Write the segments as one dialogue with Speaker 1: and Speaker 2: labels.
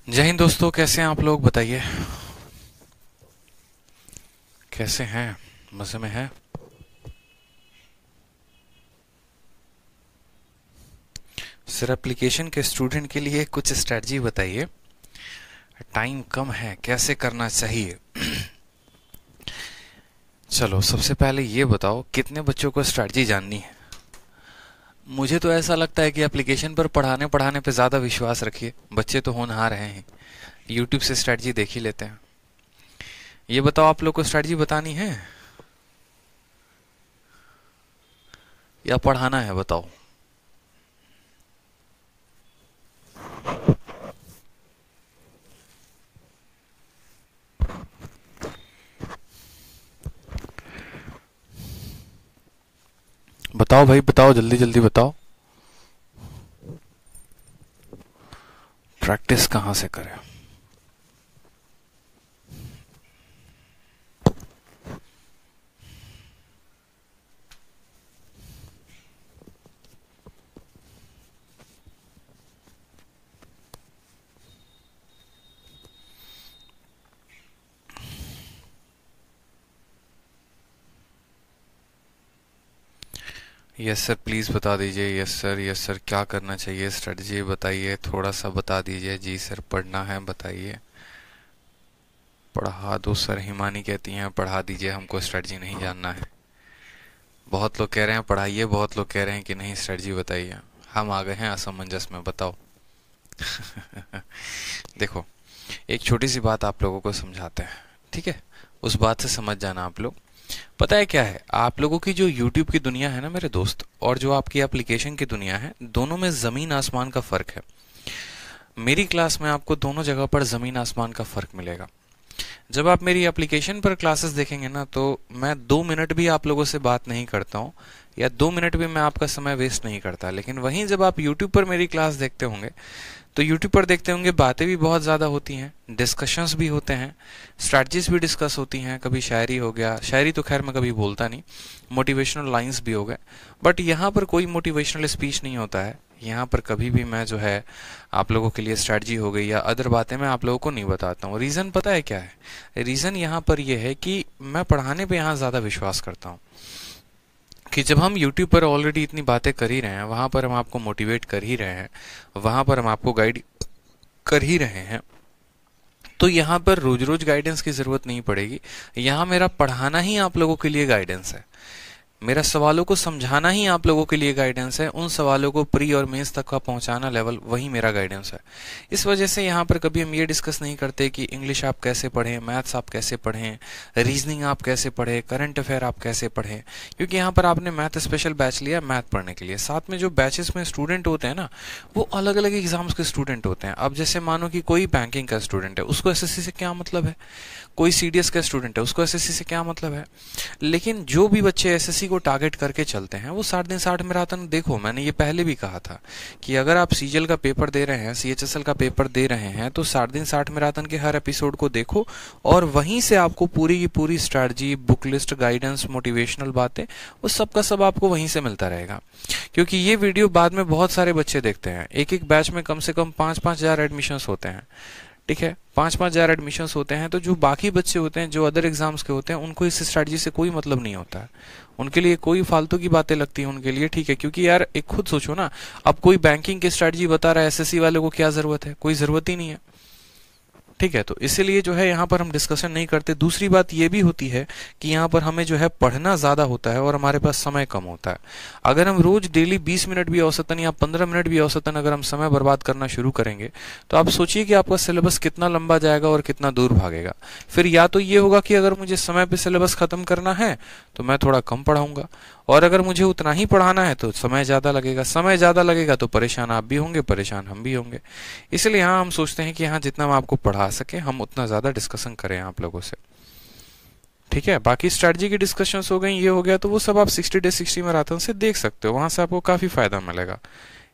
Speaker 1: जय हिंद दोस्तों, कैसे हैं आप लोग? बताइए कैसे हैं, मजे में हैं? सर, एप्लीकेशन के स्टूडेंट के लिए कुछ स्ट्रेटजी बताइए। टाइम कम है, कैसे करना चाहिए? चलो, सबसे पहले ये बताओ, कितने बच्चों को स्ट्रेटजी जाननी है? मुझे तो ऐसा लगता है कि एप्लीकेशन पर पढ़ाने पढ़ाने पे ज़्यादा विश्वास रखिए। बच्चे तो होनहार हैं, यूट्यूब से स्ट्रेटजी देख ही लेते हैं। ये बताओ, आप लोग को स्ट्रेटजी बतानी है या पढ़ाना है? बताओ। बताओ भाई, बताओ, जल्दी जल्दी बताओ। प्रैक्टिस कहाँ से करें? यस सर, प्लीज़ बता दीजिए। यस सर, क्या करना चाहिए? स्ट्रेटजी बताइए, थोड़ा सा बता दीजिए। जी सर, पढ़ना है, बताइए। पढ़ा दो सर, हिमानी कहती हैं पढ़ा दीजिए, हमको स्ट्रेटजी नहीं जानना है। बहुत लोग कह रहे हैं पढ़ाइए, बहुत लोग कह रहे हैं कि नहीं स्ट्रेटजी बताइए। हम आ गए हैं असमंजस में, बताओ। देखो, एक छोटी सी बात आप लोगों को समझाते हैं, ठीक है? उस बात से समझ जाना आप लोग। पता है क्या है, आप लोगों की जो YouTube की दुनिया है ना मेरे दोस्त, और जो आपकी एप्लीकेशन की दुनिया है, दोनों में जमीन आसमान का फर्क है। मेरी क्लास में आपको दोनों जगह पर जमीन आसमान का फर्क मिलेगा। जब आप मेरी एप्लीकेशन पर क्लासेस देखेंगे ना, तो मैं 2 मिनट भी आप लोगों से बात नहीं करता हूँ, या 2 मिनट भी मैं आपका समय वेस्ट नहीं करता। लेकिन वहीं जब आप YouTube पर मेरी क्लास देखते होंगे, तो YouTube पर देखते होंगे बातें भी बहुत ज़्यादा होती हैं, डिस्कशंस भी होते हैं, स्ट्रैटेजीज भी डिस्कस होती हैं। कभी शायरी हो गया, शायरी तो खैर मैं कभी बोलता नहीं, मोटिवेशनल लाइंस भी हो गए। बट यहाँ पर कोई मोटिवेशनल स्पीच नहीं होता है। यहाँ पर कभी भी मैं जो है आप लोगों के लिए स्ट्रैटेजी हो गई या अदर बातें मैं आप लोगों को नहीं बताता हूँ। रीज़न पता है क्या है? रीज़न यहाँ पर यह है कि मैं पढ़ाने पे यहाँ ज़्यादा विश्वास करता हूँ। कि जब हम YouTube पर ऑलरेडी इतनी बातें कर ही रहे हैं, वहां पर हम आपको मोटिवेट कर ही रहे हैं, वहां पर हम आपको गाइड कर ही रहे हैं, तो यहाँ पर रोज रोज गाइडेंस की जरूरत नहीं पड़ेगी। यहाँ मेरा पढ़ाना ही आप लोगों के लिए गाइडेंस है। मेरा सवालों को समझाना ही आप लोगों के लिए गाइडेंस है। उन सवालों को प्री और मेंस तक का पहुंचाना लेवल, वही मेरा गाइडेंस है। इस वजह से यहाँ पर कभी हम ये डिस्कस नहीं करते कि इंग्लिश आप कैसे पढ़ें, मैथ्स आप कैसे पढ़ें, रीजनिंग आप कैसे पढ़ें, करंट अफेयर आप कैसे पढ़ें। क्योंकि यहाँ पर आपने मैथ स्पेशल बैच लिया मैथ पढ़ने के लिए। साथ में जो बैचेस में स्टूडेंट होते हैं ना, वो अलग अलग एग्जाम्स के स्टूडेंट होते हैं। अब जैसे मानो कि कोई बैंकिंग का स्टूडेंट है, उसको एसएससी से क्या मतलब है? कोई सीडीएस का स्टूडेंट है, उसको एसएससी से क्या मतलब है? लेकिन जो भी बच्चे एसएससी को टारगेट करके चलते हैं, वो 60 दिन 60 मैराथन। देखो, मैंने ये पहले भी कहा था कि अगर आप सीजीएल का पेपर दे रहे हैं, सीएचएसएल का पेपर दे रहे हैं, तो 60 दिन 60 मैराथन के हर एपिसोड को देखो, और वहीं से आपको पूरी की पूरी strategy, book list, guidance, motivational बातें, वो सब का सब आपको वहीं से मिलता रहेगा। क्योंकि ये वीडियो बाद में बहुत सारे बच्चे देखते हैं। एक एक बैच में कम से कम 5-5 हजार एडमिशन होते हैं, ठीक है? 5-5 हजार एडमिशन होते हैं। तो जो बाकी बच्चे होते हैं, जो अदर एग्जाम्स के होते हैं, उनको इस स्ट्रैटेजी से कोई मतलब नहीं होता है। उनके लिए कोई फालतू की बातें लगती हैं उनके लिए, ठीक है? क्योंकि यार एक खुद सोचो ना, अब कोई बैंकिंग की स्ट्रैटेजी बता रहा है, एसएससी वाले को क्या जरूरत है? कोई जरूरत ही नहीं है, ठीक है? तो इसीलिए जो है यहाँ पर हम डिस्कशन नहीं करते। दूसरी बात ये भी होती है कि यहाँ पर हमें जो है पढ़ना ज्यादा होता है और हमारे पास समय कम होता है। अगर हम रोज डेली 20 मिनट भी औसतन या 15 मिनट भी औसतन अगर हम समय बर्बाद करना शुरू करेंगे, तो आप सोचिए कि आपका सिलेबस कितना लंबा जाएगा और कितना दूर भागेगा। फिर या तो ये होगा कि अगर मुझे समय पे सिलेबस खत्म करना है तो मैं थोड़ा कम पढ़ाऊंगा, और अगर मुझे उतना ही पढ़ाना है तो समय ज्यादा लगेगा। समय ज्यादा लगेगा तो परेशान आप भी होंगे, परेशान हम भी होंगे। इसलिए यहाँ हम सोचते हैं कि यहाँ जितना हम आपको पढ़ा सके, हम उतना ज्यादा डिस्कशन करें आप लोगों से, ठीक है? बाकी स्ट्रैटेजी की डिस्कशंस हो गई, ये हो गया, तो वो सब आप 60 डे 60 मैराथन से देख सकते हो। वहां से आपको काफी फायदा मिलेगा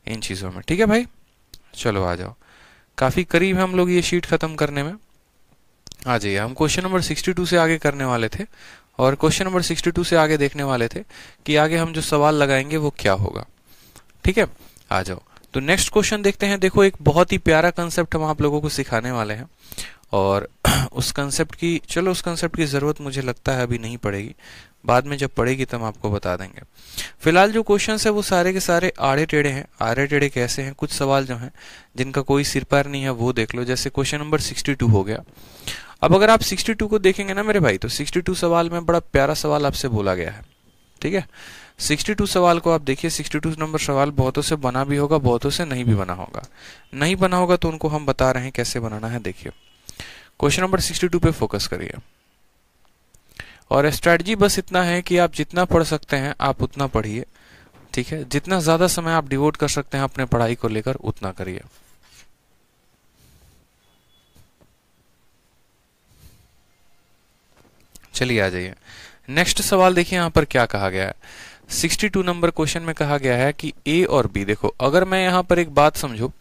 Speaker 1: इन चीजों में, ठीक है भाई? चलो आ जाओ, काफी करीब है हम लोग ये शीट खत्म करने में। आ जाइए, हम क्वेश्चन नंबर 62 से आगे करने वाले थे, और क्वेश्चन नंबर 62 से आगे देखने वाले थे कि आगे हम जो सवाल लगाएंगे वो क्या होगा, ठीक है? आ जाओ। तो नेक्स्ट क्वेश्चन देखते हैं। देखो एक बहुत ही प्यारा कंसेप्ट हम आप लोगों को सिखाने वाले हैं, और उस कंसेप्ट की ज़रूरत मुझे लगता है अभी नहीं पड़ेगी, बाद में जब पड़ेगी तब आपको बता देंगे। फिलहाल जो क्वेश्चंस है वो सारे के सारे आड़े टेढ़े हैं। आड़े टेढ़े कैसे हैं? कुछ सवाल जो हैं जिनका कोई सिर पैर नहीं है वो देख लो। जैसे क्वेश्चन नंबर 62 हो गया। अब अगर आप 62 को देखेंगे ना मेरे भाई, तो 62 सवाल में बड़ा प्यारा सवाल आपसे बोला गया है। ठीक है, 62 सवाल को आप देखिए। 62 नंबर सवाल बहुतों से बना भी होगा, बहुतों से नहीं भी बना होगा। नहीं बना होगा तो उनको हम बता रहे हैं कैसे बनाना है। देखिए क्वेश्चन नंबर 62 पे फोकस करिए, और स्ट्रैटेजी बस इतना है कि आप जितना पढ़ सकते हैं आप उतना पढ़िए। ठीक है, जितना ज्यादा समय आप डिवोट कर सकते हैं अपने पढ़ाई को लेकर उतना करिए। चलिए आ जाइए, नेक्स्ट सवाल देखिए यहाँ पर क्या कहा गया है। 62 नंबर क्वेश्चन में कहा गया है कि ए और बी, देखो अगर मैं यहाँ पर एक बात समझो,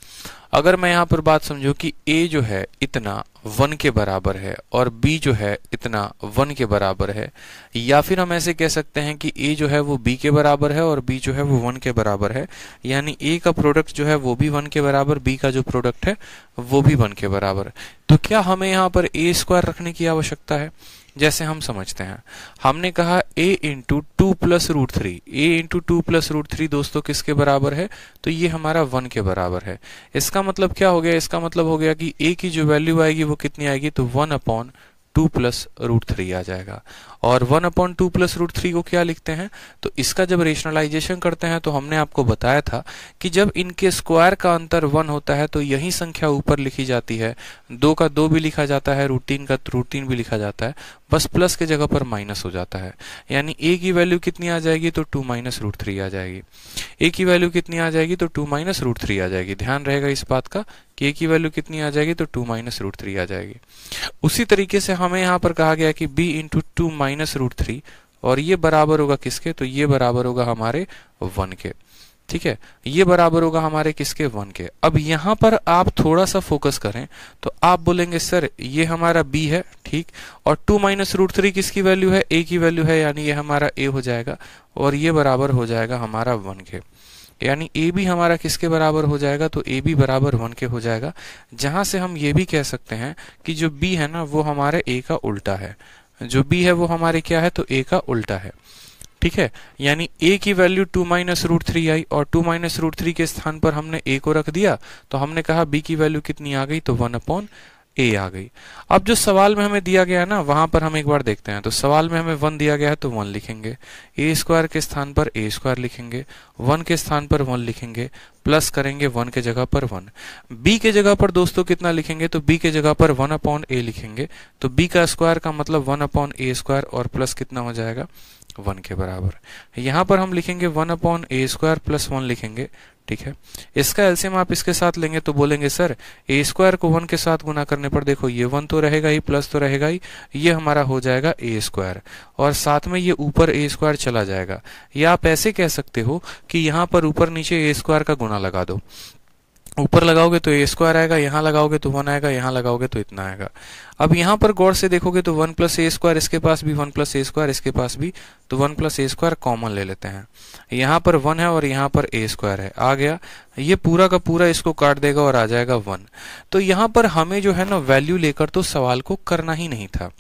Speaker 1: अगर मैं यहाँ पर बात समझो कि ए जो है इतना 1 के बराबर है और बी जो है इतना 1 के बराबर है, या फिर हम ऐसे कह सकते हैं कि ए जो है वो बी के बराबर है और बी जो है वो 1 के बराबर है, यानी ए का प्रोडक्ट जो है वो भी 1 के बराबर, बी का जो प्रोडक्ट है वो भी 1 के बराबर है, तो क्या हमें यहाँ पर ए स्क्वायर रखने की आवश्यकता है? जैसे हम समझते हैं, हमने कहा a into 2 plus root 3, A into 2 plus root 3 दोस्तों किसके बराबर है? तो ये हमारा 1 के बराबर है। इसका मतलब क्या हो गया? इसका मतलब हो गया कि a की जो वैल्यू आएगी वो कितनी आएगी? तो 1/2 प्लस रूट 3 आ जाएगा। और 1/2 प्लस रूट 3 को क्या लिखते हैं? तो इसका जब रेशनलाइजेशन करते हैं तो हमने आपको बताया था कि जब इनके स्क्वायर का अंतर 1 होता है तो यही संख्या ऊपर लिखी जाती है। 2 का 2 भी लिखा जाता है, रूट 3 का रूट 3 भी लिखा जाता है, बस प्लस के जगह पर माइनस हो जाता है। यानी a की वैल्यू कितनी आ जाएगी? तो 2 माइनस रूट 3 आ जाएगी। a की वैल्यू कितनी आ जाएगी? तो 2 माइनस रूट 3 आ जाएगी। ध्यान रहेगा इस बात का कि a की वैल्यू कितनी आ जाएगी? तो 2 माइनस रूट 3 आ जाएगी। उसी तरीके से हमें यहाँ पर कहा गया कि b इंटू 2 माइनस रूट 3, और ये बराबर होगा किसके? तो ये बराबर होगा हमारे 1 के। ठीक है, ये बराबर होगा हमारे किसके? 1 के। अब यहाँ पर आप थोड़ा सा फोकस करें तो आप बोलेंगे सर ये हमारा b है, ठीक, और 2 माइनस रूट 3 किसकी वैल्यू है? a की वैल्यू है, यानी ये हमारा a हो जाएगा, और ये बराबर हो जाएगा हमारा 1 के। यानी a भी हमारा किसके बराबर हो जाएगा? तो a भी बराबर 1 के हो जाएगा। जहां से हम ये भी कह सकते हैं कि जो b है ना वो हमारे a का उल्टा है, जो b है वो हमारे क्या है? तो a का उल्टा है। ठीक है, यानी a की वैल्यू 2 माइनस रूट 3 आई, और 2 माइनस रूट 3 के स्थान पर हमने a को रख दिया, तो हमने कहा b की वैल्यू कितनी आ गई? तो 1/a आ गई। अब जो सवाल में हमें दिया गया है ना, वहां पर हम एक बार देखते हैं। तो सवाल में हमें 1 दिया गया है तो 1 लिखेंगे, a स्क्वायर के स्थान पर a स्क्वायर लिखेंगे, 1 के स्थान पर 1 लिखेंगे, प्लस करेंगे 1 के जगह पर 1। b के जगह पर दोस्तों कितना लिखेंगे? तो b के जगह पर 1/a लिखेंगे, तो b का स्क्वायर का मतलब 1/a स्क्वायर, और प्लस कितना हो जाएगा? 1 के बराबर। यहाँ पर हम लिखेंगे 1/a स्क्वायर प्लस 1 लिखेंगे। ठीक है, इसका एलसीएम आप इसके साथ लेंगे तो बोलेंगे सर a स्क्वायर को 1 के साथ गुना करने पर देखो ये 1 तो रहेगा ही, प्लस तो रहेगा ही, ये हमारा हो जाएगा a स्क्वायर, और साथ में ये ऊपर a स्क्वायर चला जाएगा। या आप ऐसे कह सकते हो कि यहाँ पर ऊपर नीचे a स्क्वायर का गुना लगा दो। ऊपर लगाओगे तो a स्क्वायर आएगा, यहाँ लगाओगे तो 1 आएगा, यहाँ लगाओगे तो इतना आएगा। अब यहाँ पर गौर से देखोगे तो 1 प्लस a स्क्वायर इसके पास भी, 1 प्लस a स्क्वायर इसके पास भी, तो 1 प्लस a स्क्वायर कॉमन ले लेते हैं। यहाँ पर 1 है और यहाँ पर a स्क्वायर है, आ गया, ये पूरा का पूरा इसको काट देगा और आ जाएगा 1। तो यहाँ पर हमें जो है ना वैल्यू लेकर तो सवाल को करना ही नहीं था।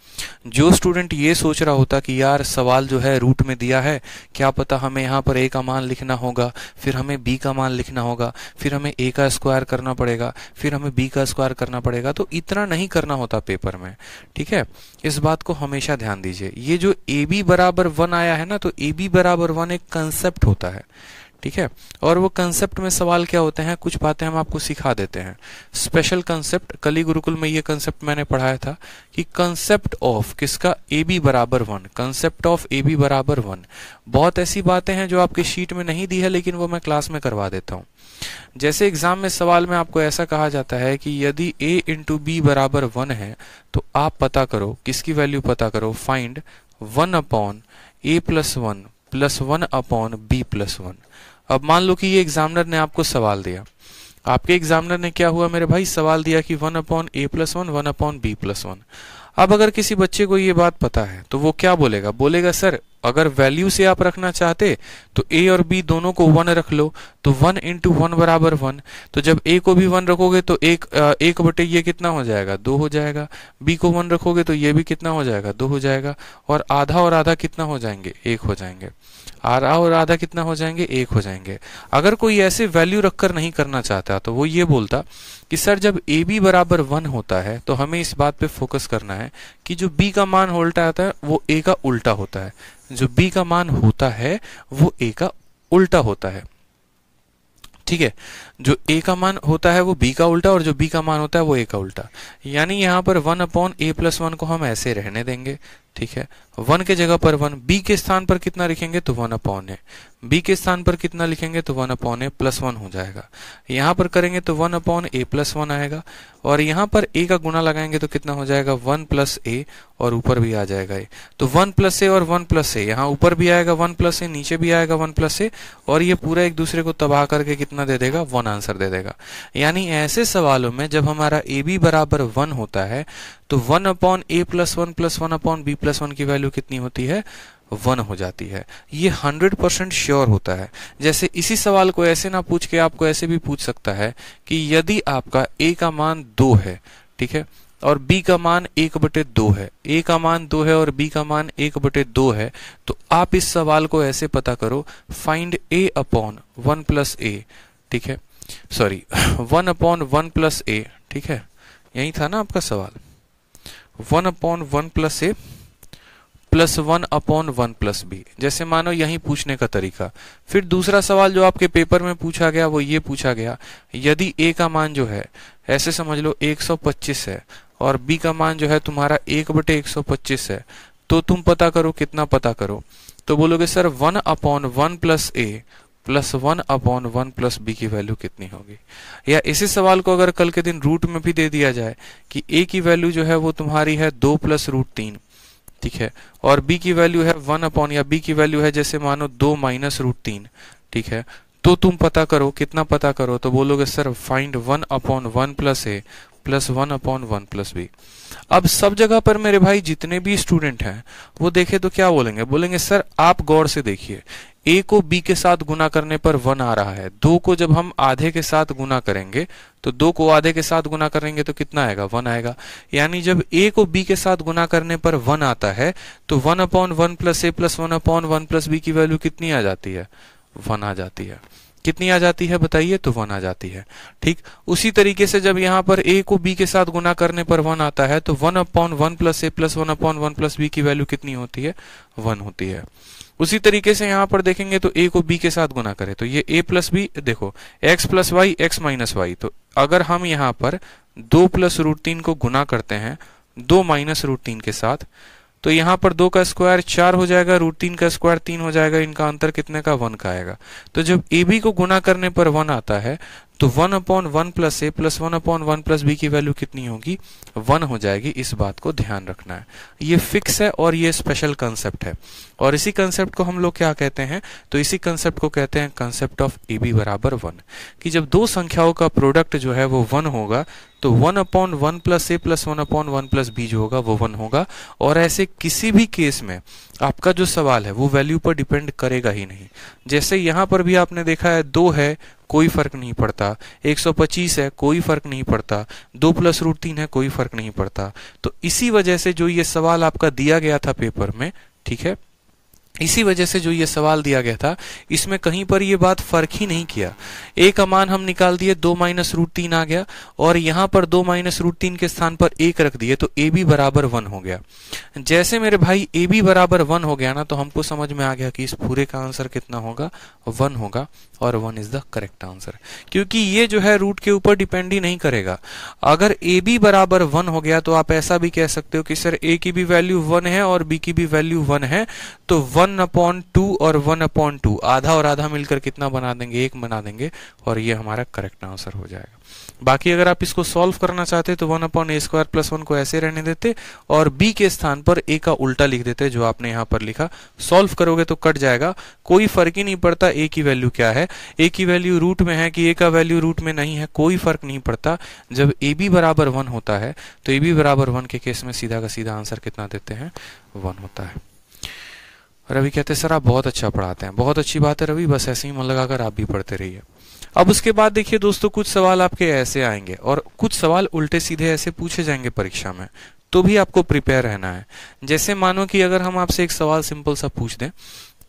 Speaker 1: जो स्टूडेंट ये सोच रहा होता कि यार सवाल जो है रूट में दिया है, क्या पता हमें यहाँ पर a का मान लिखना होगा, फिर हमें b का मान लिखना होगा, फिर हमें a का स्क्वायर करना पड़ेगा, फिर हमें b का स्क्वायर करना पड़ेगा, तो इतना नहीं करना होता पेपर में। ठीक है, इस बात को हमेशा ध्यान दीजिए। ये जो ab बराबर 1 आया है ना, तो ab बराबर 1 एक कंसेप्ट होता है। ठीक है, और वो कंसेप्ट में सवाल क्या होते हैं, कुछ बातें हम आपको सिखा देते हैं। स्पेशल कंसेप्ट, कली गुरुकुल में ये कंसेप्ट मैंने पढ़ाया था कि कंसेप्ट ऑफ किसका? ab बराबर 1, कंसेप्ट ऑफ ab बराबर 1। बहुत ऐसी बातें हैं जो आपके शीट में नहीं दी है, लेकिन वो मैं क्लास में करवा देता हूँ। जैसे एग्जाम में सवाल में आपको ऐसा कहा जाता है कि यदि a इंटू बी बराबर 1 है तो आप पता करो, किसकी वैल्यू पता करो? Find 1/a plus 1 plus 1/b plus 1। अब मान लो कि ये एग्जामिनर ने आपको सवाल दिया, आपके एग्जामिनर ने क्या हुआ मेरे भाई? सवाल दिया कि 1/a प्लस 1 1/b प्लस 1। अब अगर किसी बच्चे को ये बात पता है तो वो क्या बोलेगा? बोलेगा सर अगर वैल्यू से आप रखना चाहते तो a और b दोनों को 1 रख लो, तो 1 इंटू 1 बराबर 1। तो जब a को भी 1 रखोगे तो एक बटे ये कितना हो जाएगा, 2 हो जाएगा। b को 1 रखोगे तो ये भी कितना हो जाएगा, 2 हो जाएगा। और आधा कितना हो जाएंगे, 1 हो जाएंगे। आधा और आधा कितना हो जाएंगे, 1 हो जाएंगे। अगर कोई ऐसे वैल्यू रखकर नहीं करना चाहता तो वो ये बोलता कि सर जब ए बी बराबर 1 होता है तो हमें इस बात पे फोकस करना है कि जो b का मान उल्टा आता है वो a का उल्टा होता है, जो b का मान होता है वो a का उल्टा होता है। ठीक है, जो a का मान होता है वो b का उल्टा और जो b का मान होता है वो a का उल्टा। यानी यहाँ पर 1/a+1 को हम ऐसे रहने देंगे। ठीक है, 1 के जगह पर 1, b के स्थान पर कितना लिखेंगे तो 1/a, b के स्थान पर कितना लिखेंगे तो 1/a+1 हो जाएगा। यहाँ पर करेंगे तो 1/a+1 आएगा और यहाँ पर a का गुणा लगाएंगे तो कितना हो जाएगा 1+a और ऊपर भी आ जाएगा a। तो 1+a और 1+a, यहाँ ऊपर भी आएगा 1+a, नीचे भी आएगा 1+a और ये पूरा एक दूसरे को तबाह करके कितना दे देगा, 1 आंसर दे देगा। यानी ऐसे सवालों में जब हमारा a b बराबर 1 होता है तो 1/a+1 + 1/b+1 की वैल्यू कितनी होती है, 1 हो जाती है। ये 100% श्योर होता है। जैसे इसी सवाल को ऐसे ना पूछ के आपको ऐसे भी पूछ सकता है कि यदि आपका a का मान 2 है, ठीक है, और b का मान 1/2 है, a का मान 2 है और b का मान 1/2 है, तो आप इस सवाल को ऐसे पता करो, फाइंड a/1+a, ठीक है, सॉरी 1/1+a, ठीक है, यही था ना आपका सवाल, 1/1+a + 1/1+b। जैसे मानो यही पूछने का तरीका। फिर दूसरा सवाल जो आपके पेपर में पूछा गया वो ये पूछा गया, यदि a का मान जो है ऐसे समझ लो 125 है और b का मान जो है तुम्हारा 1/125 है, तो तुम पता करो, कितना पता करो, तो बोलोगे सर 1/1+a + 1/1+b की वैल्यू कितनी होगी। या इसी सवाल को अगर कल के दिन रूट में भी दे दिया जाए कि a की वैल्यू जो है वो तुम्हारी है 2 + √3, ठीक है, और b की वैल्यू है 1/ या b की वैल्यू है जैसे मानो 2 - √3, ठीक है, तो तुम पता करो, कितना पता करो, तो बोलोगे सर फाइंड 1/1+a + 1/1+b। अब सब जगह पर मेरे भाई जितने भी स्टूडेंट हैं वो देखे तो क्या बोलेंगे, बोलेंगे सर आप गौर से देखिए, a को b के साथ गुना करने पर 1 आ रहा है, 2 को जब हम आधे के साथ गुना करेंगे तो 2 को आधे के साथ गुना करेंगे तो कितना आएगा, 1 आएगा। यानी जब a को b के साथ गुना करने पर 1 आता है तो 1/1+a + 1/1+b की वैल्यू कितनी आ जाती है, 1 आ जाती है। कितनी आ जाती है बताइए, तो 1 आ जाती है। ठीक, उसी तरीके से जब यहाँ पर a को b के साथ गुना करने पर 1 आता है तो 1/1+a + 1/1+b की वैल्यू कितनी होती है, 1 होती है। उसी तरीके से यहाँ पर देखेंगे तो a को b के साथ गुना करें तो ये a + b, देखो x + y x - y, तो अगर हम यहाँ पर 2 + √3 को गुना करते हैं 2 - √3 के साथ, तो यहाँ पर 2 का स्क्वायर 4 हो जाएगा, √3 का स्क्वायर 3 हो जाएगा, इनका अंतर कितने का, 1 का आएगा। तो जब ए बी को गुना करने पर 1 आता है तो 1/1+a + 1/1+b की वैल्यू कितनी होगी, 1 हो जाएगी। इस बात को ध्यान रखना है, ये फिक्स है और ये स्पेशल कंसेप्ट है। और इसी कंसेप्ट को हम लोग क्या कहते हैं, तो इसी कंसेप्ट को कहते हैं कंसेप्ट ऑफ ए बी बराबर 1, कि जब दो संख्याओं का प्रोडक्ट जो है वो 1 होगा तो 1/1+a + 1/1+b जो होगा वो 1 होगा। और ऐसे किसी भी केस में आपका जो सवाल है वो वैल्यू पर डिपेंड करेगा ही नहीं। जैसे यहाँ पर भी आपने देखा है 2 है, कोई फर्क नहीं पड़ता, 125 है, कोई फर्क नहीं पड़ता, 2 + √3 है, कोई फर्क नहीं पड़ता। तो इसी वजह से जो ये सवाल आपका दिया गया था पेपर में, ठीक है, इसी वजह से जो ये सवाल दिया गया था इसमें कहीं पर ये बात फर्क ही नहीं किया। a का मान हम निकाल दिए, 2 - √3 आ गया और यहाँ पर 2 - √3 के स्थान पर 1 रख दिए तो a b बराबर 1 हो गया। जैसे मेरे भाई a b बराबर 1 हो गया ना, तो हमको समझ में आ गया कि इस पूरे का आंसर कितना होगा, 1 होगा और 1 इज द करेक्ट आंसर। क्योंकि ये जो है रूट के ऊपर डिपेंड ही नहीं करेगा। अगर a b बराबर 1 हो गया तो आप ऐसा भी कह सकते हो कि सर a की भी वैल्यू 1 है और b की भी वैल्यू 1 है, तो 1/2 और 1/2 आधा और आधा मिलकर कितना बना देंगे, 1 बना देंगे और ये हमारा करेक्ट आंसर हो जाएगा। बाकी अगर आप इसको सॉल्व करना चाहते तो 1/a² + 1 को ऐसे रहने देते और b के स्थान पर a का उल्टा लिख देते, जो आपने यहाँ पर लिखा। सॉल्व करोगे तो कट जाएगा, कोई फर्क ही नहीं पड़ता a की वैल्यू क्या है, a की वैल्यू रूट में है कि a का वैल्यू रूट में नहीं है, कोई फर्क नहीं पड़ता। जब a b बराबर 1 होता है तो a b बराबर 1 के केस में सीधा का सीधा आंसर कितना देते हैं, 1 होता है। रवि कहते हैं सर आप बहुत अच्छा पढ़ाते हैं। बहुत अच्छी बात है रवि, बस ऐसे ही मन लगाकर आप भी पढ़ते रहिए। अब उसके बाद देखिए दोस्तों, कुछ सवाल आपके ऐसे आएंगे और कुछ सवाल उल्टे सीधे ऐसे पूछे जाएंगे परीक्षा में, तो भी आपको प्रिपेयर रहना है। जैसे मानो कि अगर हम आपसे एक सवाल सिंपल सा पूछ दें,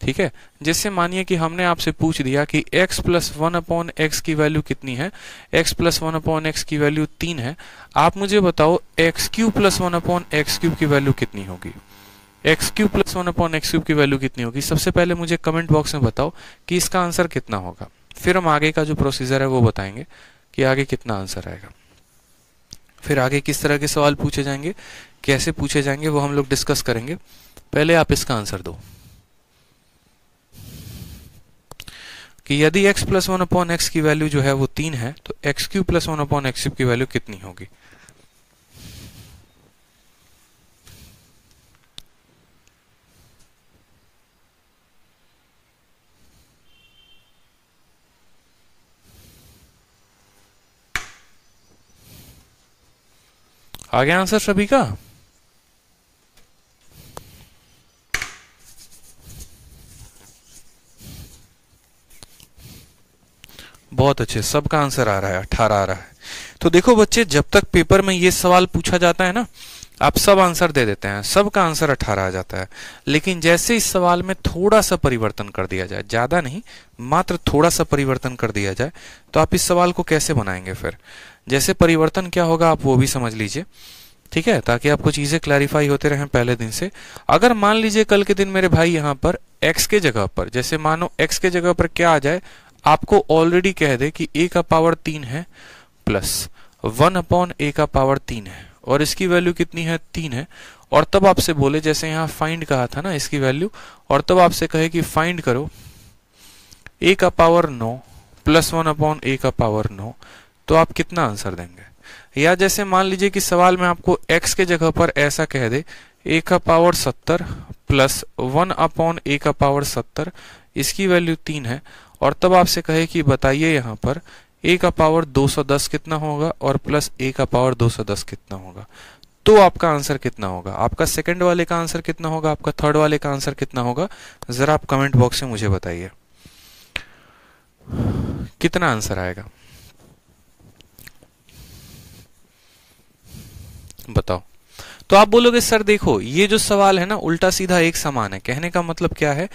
Speaker 1: ठीक है, जैसे मानिए कि हमने आपसे पूछ दिया कि x प्लस 1/x की वैल्यू कितनी है, x प्लस 1/x की वैल्यू 3 है, आप मुझे बताओ x cube plus 1/x cube की वैल्यू कितनी होगी। x cube plus 1/x cube की वैल्यू कितनी होगी, सबसे पहले मुझे कमेंट बॉक्स में बताओ कि इसका आंसर कितना होगा। फिर हम आगे का जो प्रोसीजर है वो बताएंगे कि आगे कितना आंसर आएगा। फिर आगे किस तरह के सवाल पूछे जाएंगे, कैसे पूछे जाएंगे, वो हम लोग डिस्कस करेंगे। पहले आप इसका आंसर दो कि यदि x प्लस 1/x की वैल्यू जो है वो 3 है, तो x cube plus 1/x cube की वैल्यू कितनी होगी। आ गया आंसर सभी का। बहुत अच्छे, सबका आंसर आ रहा है, 18 आ रहा है। तो देखो बच्चे, जब तक पेपर में ये सवाल पूछा जाता है ना, आप सब आंसर दे देते हैं, सबका आंसर 18 आ जाता है। लेकिन जैसे इस सवाल में थोड़ा सा परिवर्तन कर दिया जाए, ज्यादा नहीं, मात्र थोड़ा सा परिवर्तन कर दिया जाए, तो आप इस सवाल को कैसे बनाएंगे। फिर जैसे परिवर्तन क्या होगा आप वो भी समझ लीजिए, ठीक है, ताकि आपको चीजें क्लैरिफाई होते रहें पहले दिन से। अगर मान लीजिए कल के दिन मेरे भाई यहाँ पर x के जगह पर, जैसे मानो x के जगह पर क्या आ जाए, आपको ऑलरेडी कह दे कि a का पावर 3 है प्लस 1/a का पावर 3 है और इसकी वैल्यू कितनी है, 3 है, और तब आपसे बोले, जैसे यहाँ फाइंड कहा था ना इसकी वैल्यू, और तब आपसे कहे कि फाइंड करो a का पावर 9 प्लस 1/a का पावर 9, तो आप कितना आंसर देंगे। या जैसे मान लीजिए कि सवाल में आपको x के जगह पर ऐसा कह दे a का पावर 70 प्लस 1/a का पावर 70, इसकी वैल्यू 3 है, और तब आपसे कहे कि बताइए यहाँ पर a का पावर 210 कितना होगा और प्लस a का पावर 210 कितना होगा, तो आपका आंसर कितना होगा। आपका सेकंड वाले का आंसर कितना होगा, आपका थर्ड वाले का आंसर कितना होगा, जरा आप कमेंट बॉक्स में मुझे बताइए कितना आंसर आएगा, बताओ। तो आप बोलोगे सर देखो ये जो सवाल है ना उल्टा सीधा एक समान है। कहने का मतलब क्या है,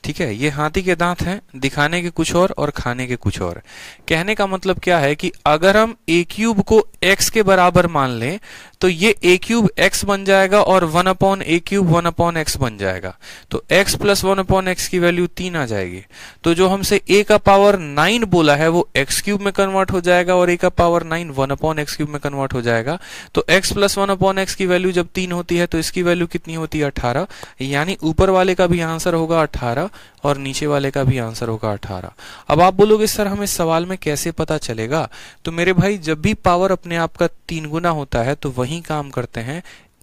Speaker 1: ठीक है, ये हाथी के दांत हैं, दिखाने के कुछ और खाने के कुछ और। कहने का मतलब क्या है कि अगर हम a क्यूब को x के बराबर मान लें तो ये a क्यूब x बन जाएगा और 1/a क्यूब 1/x बन जाएगा, तो x प्लस 1/x की वैल्यू 3 आ जाएगी। तो जो हमसे a का पावर 9 बोला है वो x क्यूब में कन्वर्ट हो जाएगा और a का पावर 9 1/x क्यूब में कन्वर्ट हो जाएगा। तो x प्लस 1/x की वैल्यू जब 3 होती है तो इसकी वैल्यू कितनी होती है, 18। यानी ऊपर वाले का भी आंसर होगा 18 और नीचे वाले का भी आंसर होगा 18। अब आप बोलोगे सर हमें सवाल में कैसे पता चलेगा, तो मेरे भाई जब भी पावर अपने आप का 3 गुना होता है तो वही काम करते हैं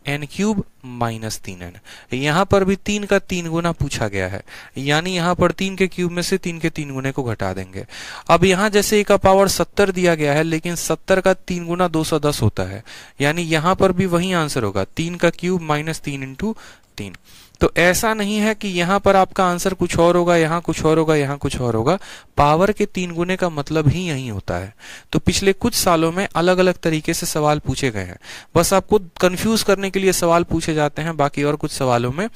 Speaker 1: n क्यूब माइनस 3n। यहां पर भी 3 का 3 गुना पूछा गया है, यानी यहां पर 3 के क्यूब में से 3 के 3 गुने को घटा देंगे। अब यहां जैसे a का पावर 70 दिया गया है, लेकिन 70 का 3 गुना 210 होता है, यानी यहां पर भी वही आंसर होगा 3 का क्यूब माइनस 3 इंटू 3। तो ऐसा नहीं है कि यहां पर आपका आंसर कुछ और होगा, यहां कुछ और होगा, यहां कुछ और होगा। पावर के 3 गुने का मतलब ही यही होता है। तो पिछले कुछ सालों में अलग अलग तरीके से सवाल पूछे गए हैं, बस आपको कंफ्यूज करने के लिए सवाल पूछे जाते हैं, बाकी और कुछ सवालों में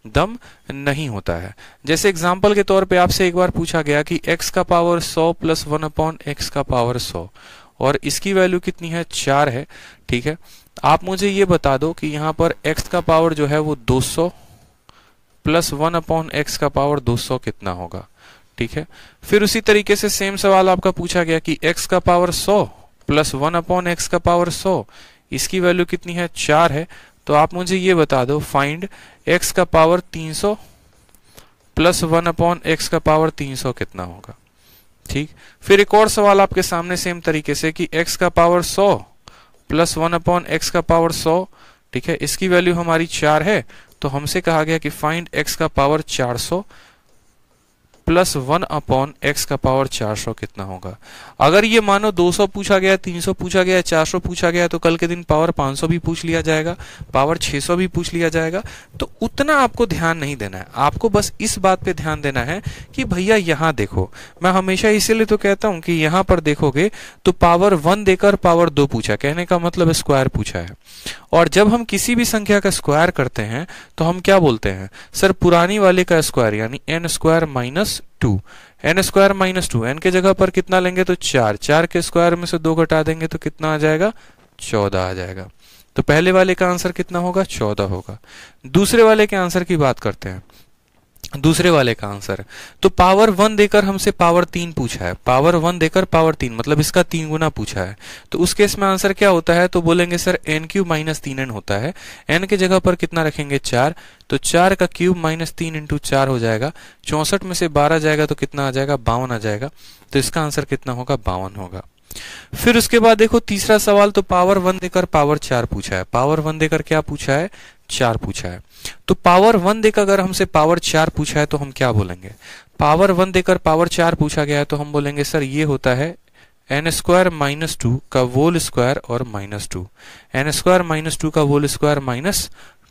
Speaker 1: दम नहीं होता है। जैसे एग्जाम्पल के तौर पे आपसे एक बार पूछा गया कि x का पावर 100 प्लस 1/x का पावर 100 और इसकी वैल्यू कितनी है, 4 है, ठीक है। आप मुझे ये बता दो कि यहाँ पर x का पावर जो है वो 200 प्लस 1/x का पावर 200 कितना होगा, ठीक है। फिर उसी तरीके से सेम सवाल आपका पूछा गया कि x का पावर 100 प्लस 1/x का पावर 100, इसकी वैल्यू कितनी है, 4 है। तो आप मुझे ये बता दो फाइंड x का पावर 300 प्लस 1/x का पावर 300 कितना होगा, ठीक। फिर एक और सवाल आपके सामने सेम तरीके से कि x का पावर 100 प्लस 1/x का पावर 100, ठीक है, इसकी वैल्यू हमारी 4 है। तो हमसे कहा गया कि फाइंड x का पावर 400 प्लस 1/x का पावर 400 कितना होगा। अगर ये मानो 200 पूछा गया, 300 पूछा गया, 400 पूछा गया, तो कल के दिन पावर 500 भी पूछ लिया जाएगा, पावर 600 भी पूछ लिया जाएगा। तो उतना आपको ध्यान नहीं देना है, आपको बस इस बात पे ध्यान देना है कि भैया यहाँ देखो। मैं हमेशा इसीलिए तो कहता हूं कि यहाँ पर देखोगे तो पावर 1 देकर पावर 2 पूछा, कहने का मतलब स्क्वायर पूछा है। और जब हम किसी भी संख्या का स्क्वायर करते हैं तो हम क्या बोलते हैं, सर पुरानी वाले का स्क्वायर यानी n square minus 2, n square minus 2, n के जगह पर कितना लेंगे तो 4, 4 के स्क्वायर में से 2 घटा देंगे तो कितना आ जाएगा, 14 आ जाएगा। तो पहले वाले का आंसर कितना होगा, 14 होगा। दूसरे वाले के आंसर की बात करते हैं। दूसरे वाले का आंसर तो पावर 1 देकर हमसे पावर 3 पूछा है, पावर 1 देकर पावर 3 मतलब इसका 3 गुना पूछा है। तो उस केस में आंसर क्या होता है, तो बोलेंगे sir n cube minus 3n होता है। n के जगह पर कितना रखेंगे, 4, तो 4 का क्यूब माइनस 3 इंटू 4 हो जाएगा। 64 में से 12 जाएगा तो कितना आ जाएगा, 52 आ जाएगा। तो इसका आंसर कितना होगा, 52 होगा। फिर उसके बाद देखो तीसरा सवाल, तो पावर 1 देकर पावर 4 पूछा है। पावर 1 देकर क्या पूछा है, 4 पूछा है। तो पावर 1 देकर अगर हमसे पावर 4 पूछा है तो हम क्या बोलेंगे, पावर 1 देकर पावर 4 पूछा गया है तो हम बोलेंगे सर ये होता है n स्क्वायर माइनस 2 का होल स्क्वायर और माइनस 2, n स्क्वायर माइनस 2 का होल स्क्वायर माइनस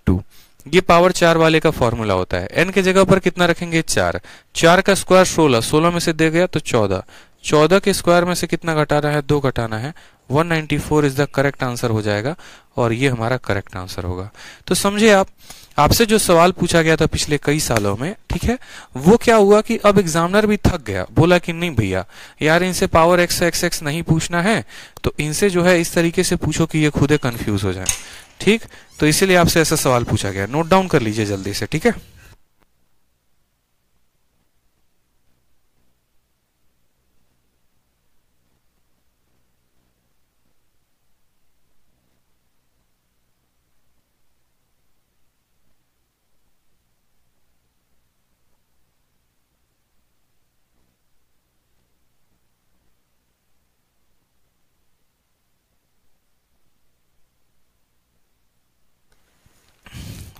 Speaker 1: 2। ये पावर 4 वाले का फॉर्मूला होता है। n के जगह पर कितना रखेंगे, 4, 4 का स्क्वायर 16, 16 में से दे गया तो 14, 14 के स्क्वायर में से कितना घटाना है, 2 घटाना है, 194 इज द करेक्ट आंसर हो जाएगा और ये हमारा करेक्ट आंसर होगा। तो समझे आप, आपसे जो सवाल पूछा गया था पिछले कई सालों में, ठीक है, वो क्या हुआ कि अब एग्जामिनर भी थक गया, बोला कि नहीं भैया यार इनसे पावर एक्स एक्स एक्स नहीं पूछना है, तो इनसे जो है इस तरीके से पूछो कि ये खुदे कंफ्यूज हो जाए। ठीक, तो इसीलिए आपसे ऐसा सवाल पूछा गया। नोट डाउन कर लीजिए जल्दी से, ठीक है।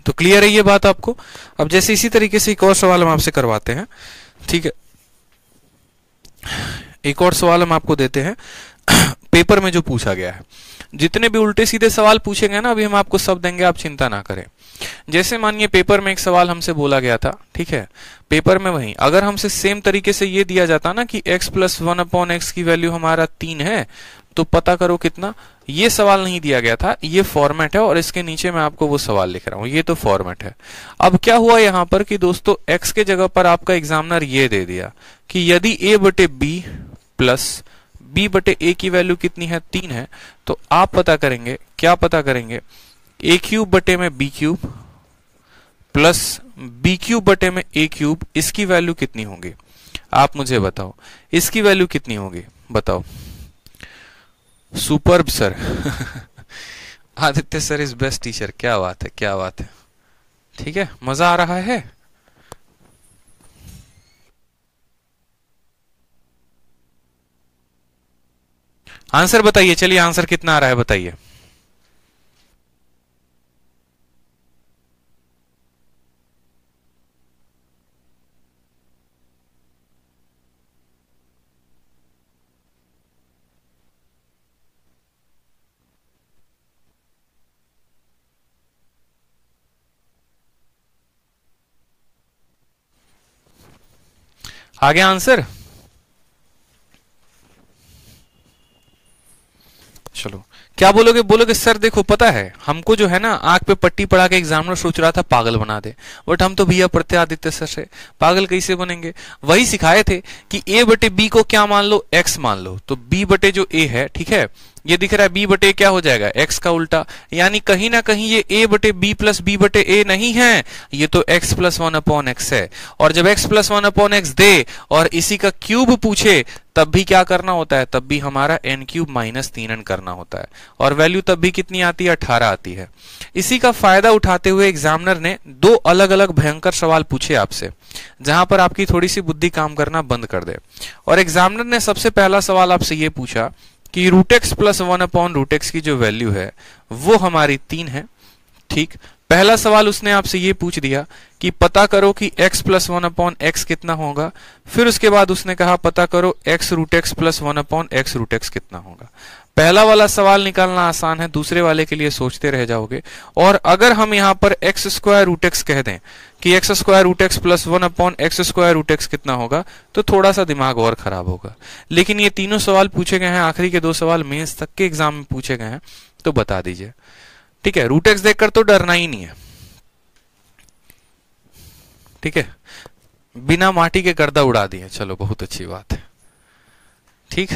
Speaker 1: तो क्लियर है ये बात आपको। अब जैसे इसी तरीके से एक और सवाल हम आपसे करवाते हैं, ठीक है। एक और सवाल हम आपको देते हैं पेपर में जो पूछा गया है। जितने भी उल्टे सीधे सवाल पूछेंगे ना, अभी हम आपको सब देंगे, आप चिंता ना करें। जैसे मानिए पेपर में एक सवाल हमसे बोला गया था, ठीक है, पेपर में वही अगर हमसे सेम तरीके से ये दिया जाता ना कि x प्लस 1/x की वैल्यू हमारा 3 है तो पता करो कितना। ये सवाल नहीं दिया गया था, ये फॉर्मेट है और इसके नीचे मैं आपको वो सवाल लिख रहा हूं, ये तो फॉर्मेट है। अब क्या हुआ यहां पर कि दोस्तों x के जगह पर आपका एग्जामिनर ये दे दिया कि यदि a बटे b प्लस b बटे a की वैल्यू कितनी है, 3 है, तो आप पता करेंगे, क्या पता करेंगे, a क्यूब बटे में b cube plus b cube बटे में a क्यूब, इसकी वैल्यू कितनी होगी, आप मुझे बताओ इसकी वैल्यू कितनी होगी, बताओ। Superb sir Aditya sir is best teacher, क्या बात है, क्या बात है, ठीक है, मजा आ रहा है। आंसर बताइए, चलिए आंसर कितना आ रहा है बताइए। आ गया आंसर, चलो क्या बोलोगे, बोलोगे सर देखो पता है हमको जो है ना आंख पे पट्टी पड़ा के एग्जामिनर सोच रहा था पागल बना दे, बट हम तो भैया पढ़ते आदित्य सर से, पागल कैसे बनेंगे। वही सिखाए थे कि a बटे b को क्या मान लो, x मान लो, तो b बटे जो a है, ठीक है, ये दिख रहा है b बटे क्या हो जाएगा, x का उल्टा, यानी कहीं ना कहीं ये a बटे b प्लस b बटे a नहीं है, ये तो x प्लस 1/x है। और जब x प्लस 1/x दे और इसी का क्यूब पूछे तब भी क्या करना होता है, तब भी हमारा n क्यूब माइनस 3n करना होता है और वैल्यू तब भी कितनी आती है, 18 आती है। इसी का फायदा उठाते हुए एग्जामिनर ने दो अलग अलग भयंकर सवाल पूछे आपसे, जहां पर आपकी थोड़ी सी बुद्धि काम करना बंद कर दे। और एग्जामिनर ने सबसे पहला सवाल आपसे ये पूछा कि रूट एक्स प्लस 1/रूट एक्स की जो वैल्यू है वो हमारी 3 है, ठीक, पहला सवाल उसने आपसे ये पूछ दिया कि पता करो कि x प्लस 1/x कितना होगा। फिर उसके बाद उसने कहा पता करो x root x plus 1/x root x कितना होगा। पहला वाला सवाल निकालना आसान है, दूसरे वाले के लिए सोचते रह जाओगे। और अगर हम यहाँ पर x स्क्वायर रूट x कह दें कि x square root x plus 1/x square root x कितना होगा, तो थोड़ा सा दिमाग और खराब होगा। लेकिन ये तीनों सवाल पूछे गए हैं, आखिरी के 2 सवाल मेंस तक के एग्जाम में पूछे गए हैं, तो बता दीजिए। ठीक है, रूट x देखकर तो डरना ही नहीं है। ठीक है, बिना माटी के गर्दा उड़ा दिए, चलो बहुत अच्छी बात है। ठीक,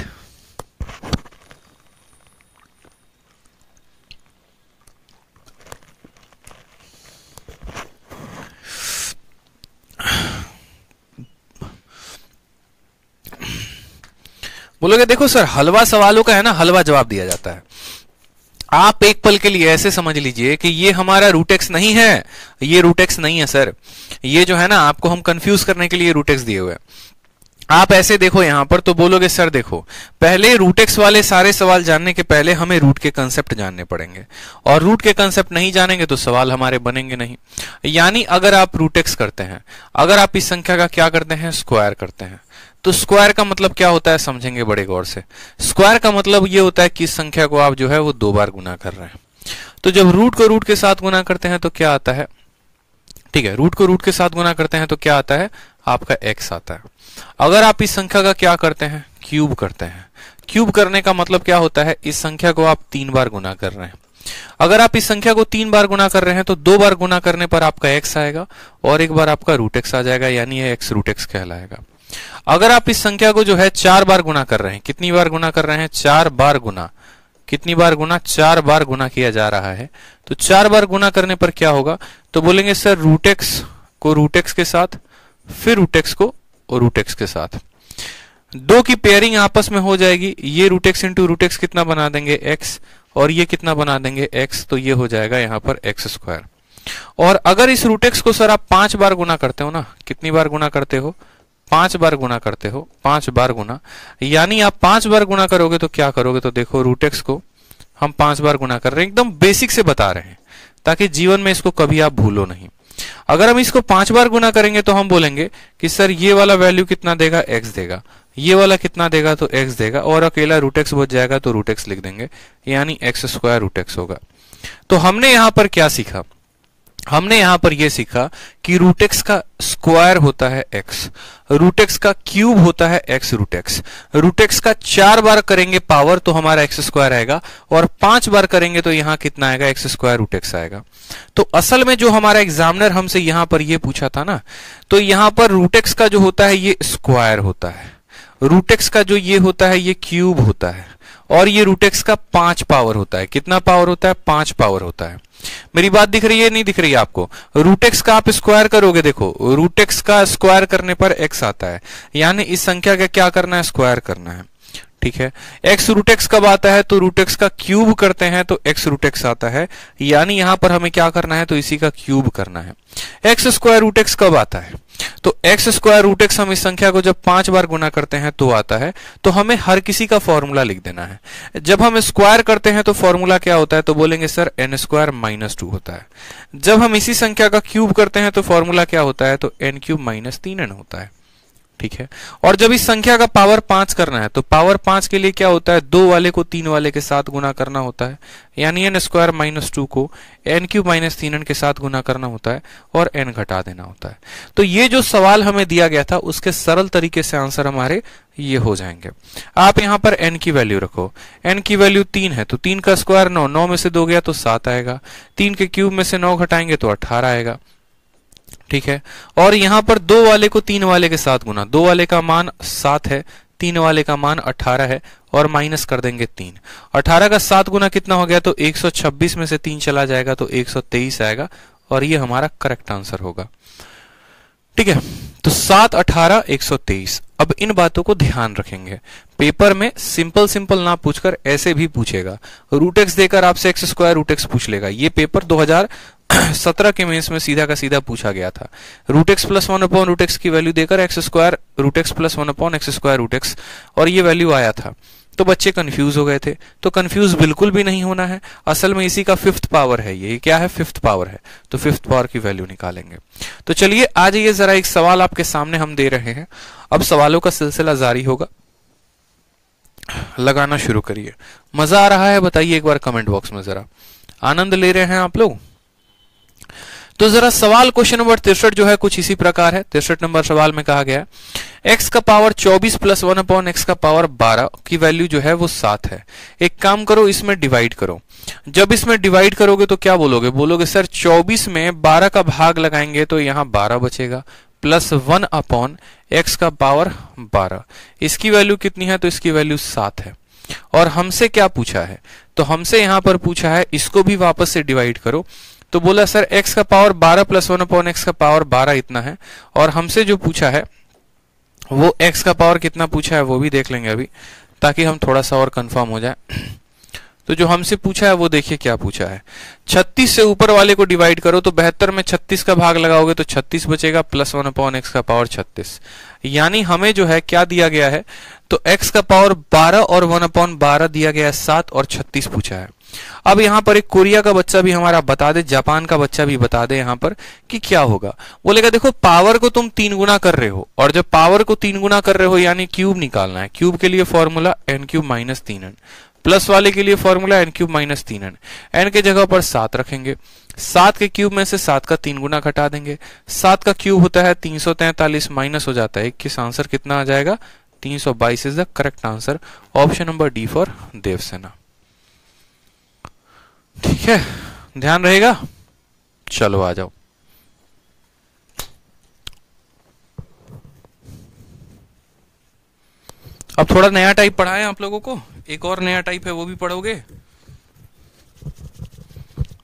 Speaker 1: बोलोगे देखो सर हलवा सवालों का है ना, हलवा जवाब दिया जाता है। आप एक पल के लिए ऐसे समझ लीजिए कि ये हमारा रूट एक्स नहीं है, ये रूट एक्स नहीं है सर। ये जो है ना, आपको हम कंफ्यूज करने के लिए रूट एक्स दिए हुए हैं। आप ऐसे देखो यहां पर तो बोलोगे सर देखो, पहले रूट एक्स वाले सारे सवाल जानने के पहले हमें रूट के कंसेप्ट जानने पड़ेंगे, और रूट के कंसेप्ट नहीं जानेंगे तो सवाल हमारे बनेंगे नहीं। यानी अगर आप रूट एक्स करते हैं, अगर आप इस संख्या का क्या करते हैं, स्क्वायर करते हैं, तो स्क्वायर का मतलब क्या होता है समझेंगे बड़े गौर से। स्क्वायर का मतलब ये होता है कि इस संख्या को आप जो है वो 2 बार गुना कर रहे हैं। तो जब रूट को रूट के साथ गुना करते हैं तो क्या आता है, ठीक है, रूट को रूट के साथ गुना करते हैं तो क्या आता है, आपका x आता है। अगर आप इस संख्या का क्या करते हैं, क्यूब करते हैं। क्यूब करने का मतलब क्या होता है, इस संख्या को आप 3 बार गुना कर रहे हैं। अगर आप इस संख्या को 3 बार गुना कर रहे हैं तो 2 बार गुना करने पर आपका x आएगा और 1 बार आपका रूट x आ जाएगा, यानी ये x रूट x कहलाएगा। अगर आप इस संख्या को जो है 4 बार गुना कर रहे हैं, कितनी बार गुना कर रहे हैं, 4 बार गुना, कितनी बार गुना, 4 बार गुना किया जा रहा है, तो 4 बार गुना करने पर क्या होगा, तो बोलेंगे सर रूट एक्स को रूट एक्स के साथ, फिर रूट एक्स को और रूट एक्स के साथ, 2 की पेयरिंग आपस में हो जाएगी। ये root x into root x कितना बना देंगे, x, और ये कितना बना देंगे, x, तो ये हो जाएगा यहाँ पर x स्क्वायर। और अगर इस रूट एक्स को सर आप 5 बार गुना करते हो ना, कितनी बार गुना करते हो, 5 बार गुना करते हो, 5 बार गुना, यानी आप 5 बार गुना करोगे तो क्या करोगे, तो देखो रूट एक्स को हम 5 बार गुना कर रहे हैं, एकदम बेसिक से बता रहे हैं ताकि जीवन में इसको कभी आप भूलो नहीं। अगर हम इसको 5 बार गुना करेंगे तो हम बोलेंगे कि सर ये वाला वैल्यू कितना देगा, x देगा, ये वाला कितना देगा, तो x देगा, और अकेला रूट एक्स बच जाएगा तो रूट एक्स लिख देंगे, यानी x स्क्वायर रूट एक्स होगा। तो हमने यहां पर क्या सीखा, हमने यहां पर यह सीखा कि रूट एक्स का स्क्वायर होता है x, रूट एक्स का क्यूब होता है x root x. Root x का 4 बार करेंगे पावर तो हमारा x स्क्वायर आएगा, और 5 बार करेंगे तो यहां कितना आएगा, x स्क्वायर रूट एक्स आएगा। तो असल में जो हमारा एग्जामिनर हमसे यहां पर यह पूछा था ना, तो यहां पर रूट एक्स का जो होता है ये स्क्वायर होता है, रूट एक्स का जो ये होता है ये क्यूब होता है, और ये रूट एक्स का 5 पावर होता है। कितना पावर होता है, 5 पावर होता है। मेरी बात दिख रही है, नहीं दिख रही है आपको? रूट एक्स का आप स्क्वायर करोगे, देखो रूट एक्स का स्क्वायर करने पर x आता है, यानी इस संख्या का क्या करना है, स्क्वायर करना है। ठीक है, x रूट एक्स कब आता है, तो रूट एक्स का क्यूब करते हैं तो x रूट एक्स आता है, यानी यहां पर हमें क्या करना है, तो इसी का क्यूब करना है। x स्क्वायर रूट एक्स कब आता है, तो x स्क्वायर रूट एक्स हम इस संख्या को जब 5 बार गुना करते हैं तो आता है। तो हमें हर किसी का फॉर्मूला लिख देना है। जब हम स्क्वायर करते हैं तो फॉर्मूला क्या होता है, तो बोलेंगे सर n स्क्वायर माइनस 2 होता है। जब हम इसी संख्या का क्यूब करते हैं तो फॉर्मूला क्या होता है, तो n क्यूब माइनस 3n होता है। ठीक है, और जब इस संख्या का पावर 5 करना है तो पावर 5 के लिए क्या होता है, 2 वाले को 3 वाले के साथ गुना करना होता है, यानी n स्क्वायर माइनस 2 को n क्यूब माइनस 3n के साथ गुना करना होता है और n घटा देना होता है। तो ये जो सवाल हमें दिया गया था उसके सरल तरीके से आंसर हमारे ये हो जाएंगे। आप यहां पर n की वैल्यू रखो, n की वैल्यू 3 है तो 3 का स्क्वायर 9, 9 में से 2 गया तो 7 आएगा, 3 के क्यूब में से 9 घटाएंगे तो 18 आएगा। ठीक है, और यहां पर 2 वाले को 3 वाले के साथ गुना, 2 वाले का मान 7 है, 3 वाले का मान 18 है, और माइनस कर देंगे 3। 18 का 7 गुना कितना हो गया, तो 126 में से 3 चला जाएगा तो 123 आएगा, और ये हमारा करेक्ट आंसर होगा। ठीक है, तो 7, 18, 123। अब इन बातों को ध्यान रखेंगे, पेपर में सिंपल सिंपल ना पूछकर ऐसे भी पूछेगा। रूट एक्स देकर आपसे x स्क्वायर रूट एक्स पूछ लेगा। ये पेपर 2017 के मेंस में सीधा का सीधा पूछा गया था। Root x plus 1 upon root x की वैल्यू देकर x square root x plus 1 upon x square root x, और ये वैल्यू आया था। तो बच्चे कंफ्यूज हो गए थे। तो कंफ्यूज बिल्कुल भी नहीं होना है, असल में इसी का फिफ्थ पावर है, ये क्या है, फिफ्थ पावर है, तो फिफ्थ पावर की वैल्यू निकालेंगे। तो चलिए आ जाइए, जरा एक सवाल आपके सामने हम दे रहे हैं, अब सवालों का सिलसिला जारी होगा, लगाना शुरू करिए। मजा आ रहा है बताइए एक बार कमेंट बॉक्स में, जरा आनंद ले रहे हैं आप लोग। तो जरा सवाल क्वेश्चन नंबर 63 जो है कुछ इसी प्रकार है। 63 नंबर सवाल में कहा गया है x का पावर 24 प्लस 1 अपॉन एक्स का पावर 12 की वैल्यू जो है वो 7 है। एक काम करो, इसमें डिवाइड करो। जब इसमें डिवाइड करोगे तो क्या बोलोगे, बोलोगे सर 24 में 12 का भाग लगाएंगे तो यहां 12 बचेगा, प्लस 1 अपॉन एक्स का पावर 12। इसकी वैल्यू कितनी है, तो इसकी वैल्यू 7 है। और हमसे क्या पूछा है, तो हमसे यहां पर पूछा है इसको भी वापस से डिवाइड करो। तो बोला सर x का पावर 12 प्लस 1 अपॉन एक्स का पावर 12 इतना है। और हमसे जो पूछा है वो x का पावर कितना पूछा है वो भी देख लेंगे अभी, ताकि हम थोड़ा सा और कंफर्म हो जाए। तो जो हमसे पूछा है वो देखिए क्या पूछा है, 36 से ऊपर वाले को डिवाइड करो तो 72 में 36 का भाग लगाओगे तो 36 बचेगा, प्लस 1 अपॉन एक्स का पावर 36। यानी हमें जो है क्या दिया गया है, तो x का पावर 12 और 1 अपॉन 12 दिया गया है 7 और 36 पूछा है। अब यहां पर एक कोरिया का बच्चा भी हमारा बता दे, जापान का बच्चा भी बता दे यहां पर कि क्या होगा। बोलेगा देखो पावर को तुम 3 गुना कर रहे हो, और जब पावर को 3 गुना कर रहे हो यानी क्यूब निकालना है। क्यूब के लिए formula n cube minus 3n, plus वाले के लिए formula n cube minus 3n। n के जगह पर 7 रखेंगे, 7 के क्यूब में से 7 का 3 गुना घटा देंगे। 7 का क्यूब होता है 343, माइनस हो जाता है 21, आंसर कितना आ जाएगा, 322 is the correct answer. Option number D for Devsena. ठीक है, ध्यान रहेगा। चलो आ जाओ। अब थोड़ा नया टाइप पढ़ाएं आप लोगों को, एक और नया टाइप है वो भी पढ़ोगे।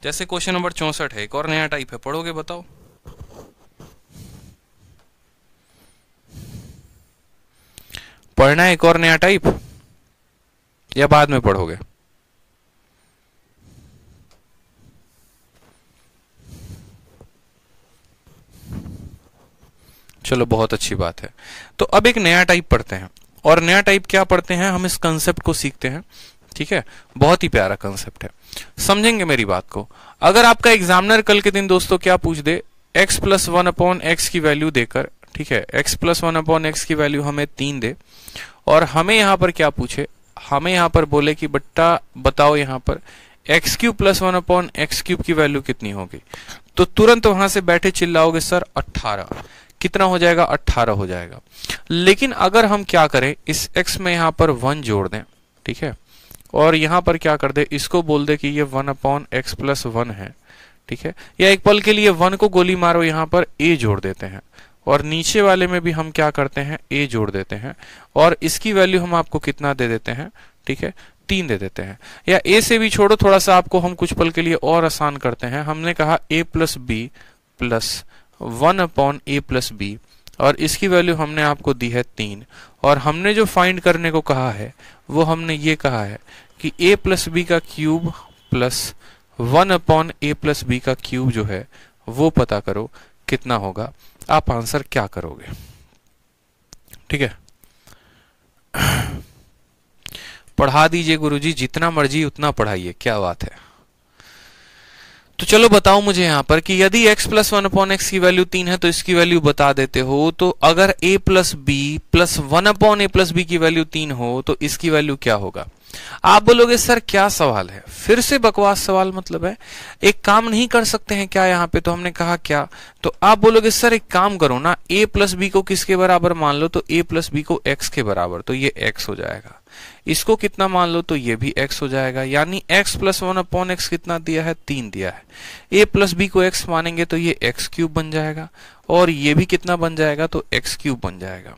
Speaker 1: जैसे क्वेश्चन नंबर 64 है, एक और नया टाइप है, पढ़ोगे बताओ। पढ़ना है एक और नया टाइप या बाद में पढ़ोगे? चलो बहुत अच्छी बात है। तो अब एक नया टाइप पढ़ते हैं, और नया टाइप क्या पढ़ते हैं, हम इस कंसेप्ट को सीखते हैं। ठीक है, बहुत ही प्यारा कंसेप्ट है, समझेंगे मेरी बात को। अगर आपका एग्जामिनर कल के दिन दोस्तों क्या पूछ दे, x प्लस 1 अपॉन एक्स की वैल्यू देकर, ठीक है, x प्लस 1 अपॉन एक्स की वैल्यू हमें 3 दे, और हमें यहां पर क्या पूछे, हमें यहां पर बोले कि बट्टा बताओ यहां पर x cube plus 1 upon x cube की वैल्यू कितनी होगी, तो तुरंत वहां से बैठे चिल्लाओगे सर 18। कितना हो जाएगा, 18 हो जाएगा। लेकिन अगर हम क्या करें, इस x में यहां पर 1 जोड़ दें, ठीक है, और यहां पर क्या कर दे, इसको बोल दे कि ये 1 अपॉन एक्स प्लस 1 है, ठीक है, या एक पल के लिए 1 को गोली मारो, यहां पर a जोड़ देते हैं, और नीचे वाले में भी हम क्या करते हैं, a जोड़ देते हैं, और इसकी वैल्यू हम आपको कितना दे देते हैं, ठीक है, 3 दे देते हैं। या a से भी छोड़ो, थोड़ा सा आपको हम कुछ पल के लिए और आसान करते हैं। हमने कहा a plus B plus 1 upon a plus B, और इसकी वैल्यू हमने आपको दी है 3, और हमने जो फाइंड करने को कहा है वो हमने ये कहा है कि a प्लस बी का cube plus 1 upon a plus B का क्यूब जो है वो पता करो कितना होगा। आप आंसर क्या करोगे? ठीक है, पढ़ा दीजिए गुरुजी, जितना मर्जी उतना पढ़ाइए, क्या बात है। तो चलो बताओ मुझे यहां पर कि यदि x प्लस 1 अपॉन एक्स की वैल्यू 3 है तो इसकी वैल्यू बता देते हो, तो अगर a plus B plus 1 upon a plus B की वैल्यू 3 हो तो इसकी वैल्यू क्या होगा? आप बोलोगे सर क्या सवाल है, फिर से बकवास सवाल मतलब है, एक काम नहीं कर सकते हैं क्या यहाँ पे? तो हमने कहा क्या, तो आप बोलोगे सर एक काम करो ना, a प्लस बी को किसके बराबर मान लो, तो a प्लस बी को x के बराबर, तो ये x हो जाएगा। इसको कितना मान लो, तो ये भी x हो जाएगा। यानी x प्लस 1 अपॉन एक्स कितना दिया है, 3 दिया है। a प्लस बी को x मानेंगे तो ये x क्यूब बन जाएगा, और ये भी कितना बन जाएगा, तो x क्यूब बन जाएगा।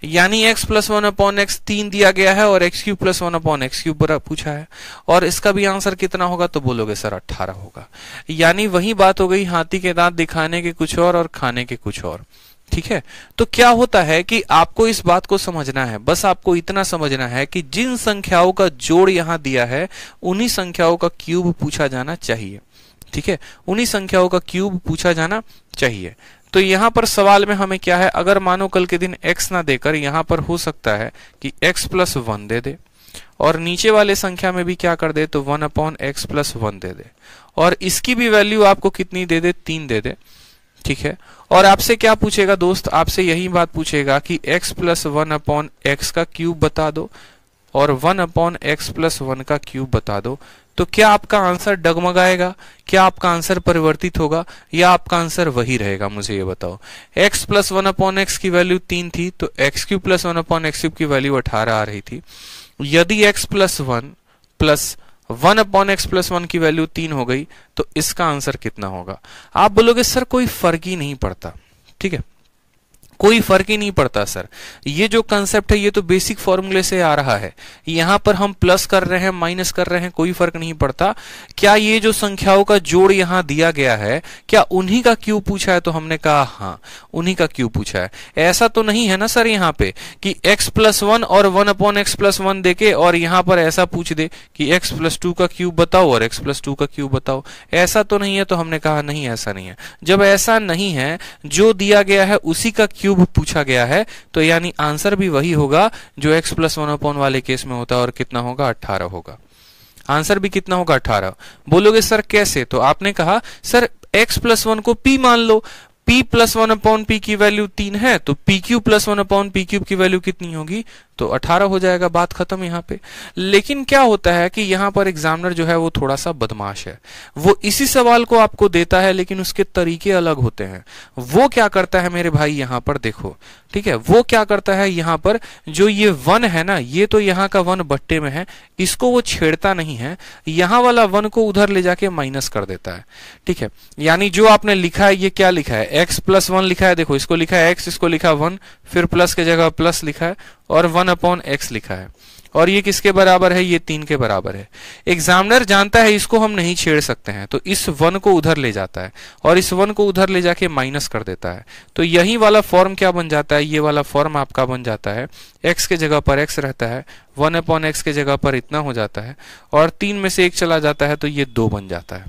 Speaker 1: यानी x प्लस 1 अपॉन एक्स 3 दिया गया है, और x cube plus 1 upon x cube पूछा है, और इसका भी आंसर कितना होगा, तो बोलोगे सर 18 होगा। यानी वही बात हो गई, हाथी के दांत दिखाने के कुछ और खाने के कुछ और। ठीक है, तो क्या होता है कि आपको इस बात को समझना है, बस आपको इतना समझना है कि जिन संख्याओं का जोड़ यहां दिया है उन्हीं संख्याओं का क्यूब पूछा जाना चाहिए। ठीक है, उन्हीं संख्याओं का क्यूब पूछा जाना चाहिए। तो यहां पर सवाल में हमें क्या है, अगर मानो कल के दिन x ना देकर यहां पर हो सकता है कि x प्लस 1 दे दे, और नीचे वाले संख्या में भी क्या कर दे, तो 1/x+1 दे दे, और इसकी भी वैल्यू आपको कितनी दे दे, 3 दे दे, ठीक है। और आपसे क्या पूछेगा दोस्त, आपसे यही बात पूछेगा कि x+1/x का क्यूब बता दो और 1/x+1 का क्यूब बता दो। तो क्या आपका आंसर डगमगाएगा, क्या आपका आंसर परिवर्तित होगा, या आपका आंसर वही रहेगा, मुझे ये बताओ। x+1/x की वैल्यू 3 थी, तो x3+1/x3 की वैल्यू 18 आ रही थी। यदि x+1 प्लस 1/x+1 की वैल्यू 3 हो गई, तो इसका आंसर कितना होगा। आप बोलोगे सर कोई फर्क ही नहीं पड़ता, ठीक है, कोई फर्क ही नहीं पड़ता सर। ये जो कंसेप्ट है ये तो बेसिक फॉर्मूले से आ रहा है, यहां पर हम प्लस कर रहे हैं, माइनस कर रहे हैं, कोई फर्क नहीं पड़ता। क्या ये जो संख्याओं का जोड़ यहां दिया गया है, क्या उन्हीं का क्यूब पूछा है, तो हमने कहा हाँ उन्हीं का क्यूब पूछा है। ऐसा तो नहीं है ना सर यहाँ पे कि x+1 और 1/x+1 देके और यहां पर ऐसा पूछ दे कि x+2 का क्यूब बताओ और x+2 का क्यूब बताओ, ऐसा तो नहीं है। तो हमने कहा नहीं, ऐसा नहीं है। जब ऐसा नहीं है, जो दिया गया है उसी का क्यूब पूछा गया है, तो यानी आंसर भी वही होगा जो x+1 वाले केस में होता है, और कितना होगा, 18 होगा। आंसर भी कितना होगा, 18। बोलोगे सर कैसे, तो आपने कहा सर x+1 को p मान लो, p+1/p की वैल्यू 3 है, तो p3+1/p3 की वैल्यू कितनी होगी, तो 18 हो जाएगा, बात खत्म यहाँ पे। लेकिन क्या होता है कि यहाँ पर एग्जामिनर जो है वो थोड़ा सा बदमाश है, वो इसी सवाल को आपको देता है लेकिन उसके तरीके अलग होते हैं। वो क्या करता है मेरे भाई, यहाँ पर देखो, ठीक है, वो क्या करता है, यहाँ पर जो ये 1 है ना, ये तो यहाँ का 1 बट्टे में है, इसको वो छेड़ता नहीं है, यहाँ वाला 1 को उधर ले जाके माइनस कर देता है, ठीक है। यानी जो आपने लिखा है, ये क्या लिखा है, x+1 लिखा है, देखो इसको लिखा है x, इसको लिखा 1, फिर प्लस के जगह प्लस लिखा है, और 1/x लिखा है, और ये किसके बराबर है, ये 3 के बराबर है। एग्जामिनर जानता है इसको हम नहीं छेड़ सकते हैं, तो इस 1 को उधर ले जाता है और इस 1 को उधर ले जाके माइनस कर देता है। तो यही वाला फॉर्म क्या बन जाता है, ये वाला फॉर्म आपका बन जाता है, x के जगह पर x रहता है, 1/x के जगह पर इतना हो जाता है, और 3 में से 1 चला जाता है, तो ये 2 बन जाता है,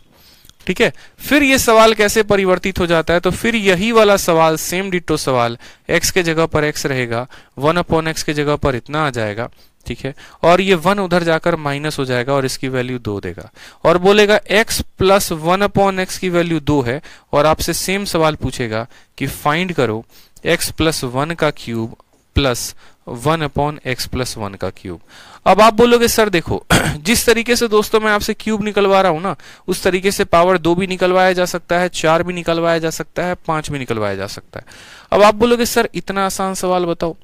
Speaker 1: ठीक है। फिर ये सवाल कैसे परिवर्तित हो जाता है, तो फिर यही वाला सवाल, सेम डिटो सवाल, x के जगह पर x रहेगा, 1/x के जगह पर इतना आ जाएगा, ठीक है, और ये 1 उधर जाकर माइनस हो जाएगा और इसकी वैल्यू 2 देगा, और बोलेगा x+1/x की वैल्यू 2 है, और आपसे सेम सवाल पूछेगा कि फाइंड करो x+1 का क्यूब प्लस 1/x+1 का क्यूब। अब आप बोलोगे सर देखो जिस तरीके से दोस्तों मैं आपसे क्यूब निकलवा रहा हूं ना, उस तरीके से पावर 2 भी निकलवाया जा सकता है, 4 भी निकलवाया जा सकता है, 5 भी निकलवाया जा सकता है। अब आप बोलोगे सर इतना आसान सवाल बताओ,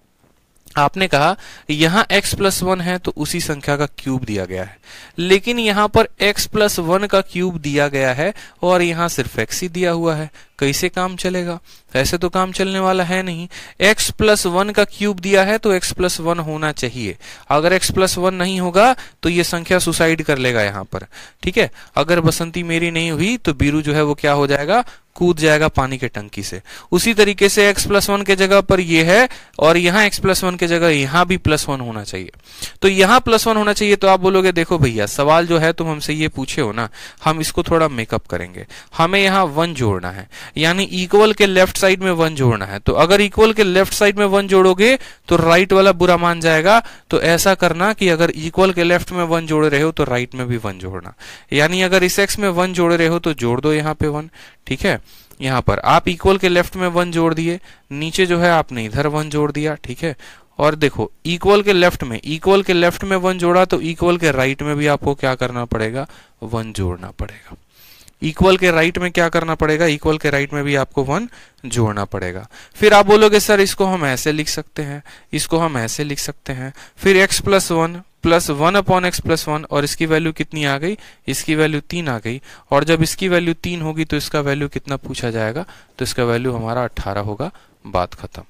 Speaker 1: आपने कहा यहां x+1 है तो उसी संख्या का क्यूब दिया गया है, लेकिन यहां पर x+1 का क्यूब दिया गया है और यहां सिर्फ x ही दिया हुआ है, कैसे काम चलेगा, ऐसे तो काम चलने वाला है नहीं। x+1 का क्यूब दिया है तो x+1 होना चाहिए, अगर x+1 नहीं होगा तो ये संख्या सुसाइड कर लेगा यहाँ पर, ठीक है। अगर बसंती मेरी नहीं हुई तो बीरू जो है वो क्या हो जाएगा, कूद जाएगा पानी के टंकी से। उसी तरीके से x+1 के जगह पर ये है और यहाँ x+1 के जगह यहाँ भी +1 होना चाहिए, तो यहाँ +1 होना चाहिए। तो आप बोलोगे देखो भैया सवाल जो है तुम हमसे ये पूछे हो ना, हम इसको थोड़ा मेकअप करेंगे, हमें यहाँ 1 जोड़ना है, यानी इक्वल के लेफ्ट साइड में 1 जोड़ना है। तो अगर इक्वल के लेफ्ट साइड में 1 जोड़ोगे तो राइट वाला बुरा मान जाएगा, तो ऐसा करना कि अगर इक्वल के लेफ्ट में 1 जोड़ रहे हो तो राइट में भी 1 जोड़ना, यानी अगर इस x में 1 जोड़ रहे हो तो जोड़ दो यहाँ पे 1, ठीक है। यहाँ पर आप इक्वल के लेफ्ट में 1 जोड़ दिए, नीचे जो है आपने इधर 1 जोड़ दिया, ठीक है। और देखो इक्वल के लेफ्ट में 1 जोड़ा तो इक्वल के राइट में भी आपको क्या करना पड़ेगा, 1 जोड़ना पड़ेगा। इक्वल के राइट में क्या करना पड़ेगा, इक्वल के राइट में भी आपको 1 जोड़ना पड़ेगा। फिर आप बोलोगे सर इसको हम ऐसे लिख सकते हैं, इसको हम ऐसे लिख सकते हैं, फिर x+1 प्लस 1/x+1 और इसकी वैल्यू कितनी आ गई, इसकी वैल्यू 3 आ गई, और जब इसकी वैल्यू 3 होगी तो इसका वैल्यू कितना पूछा जाएगा, तो इसका वैल्यू हमारा 18 होगा, बात खत्म।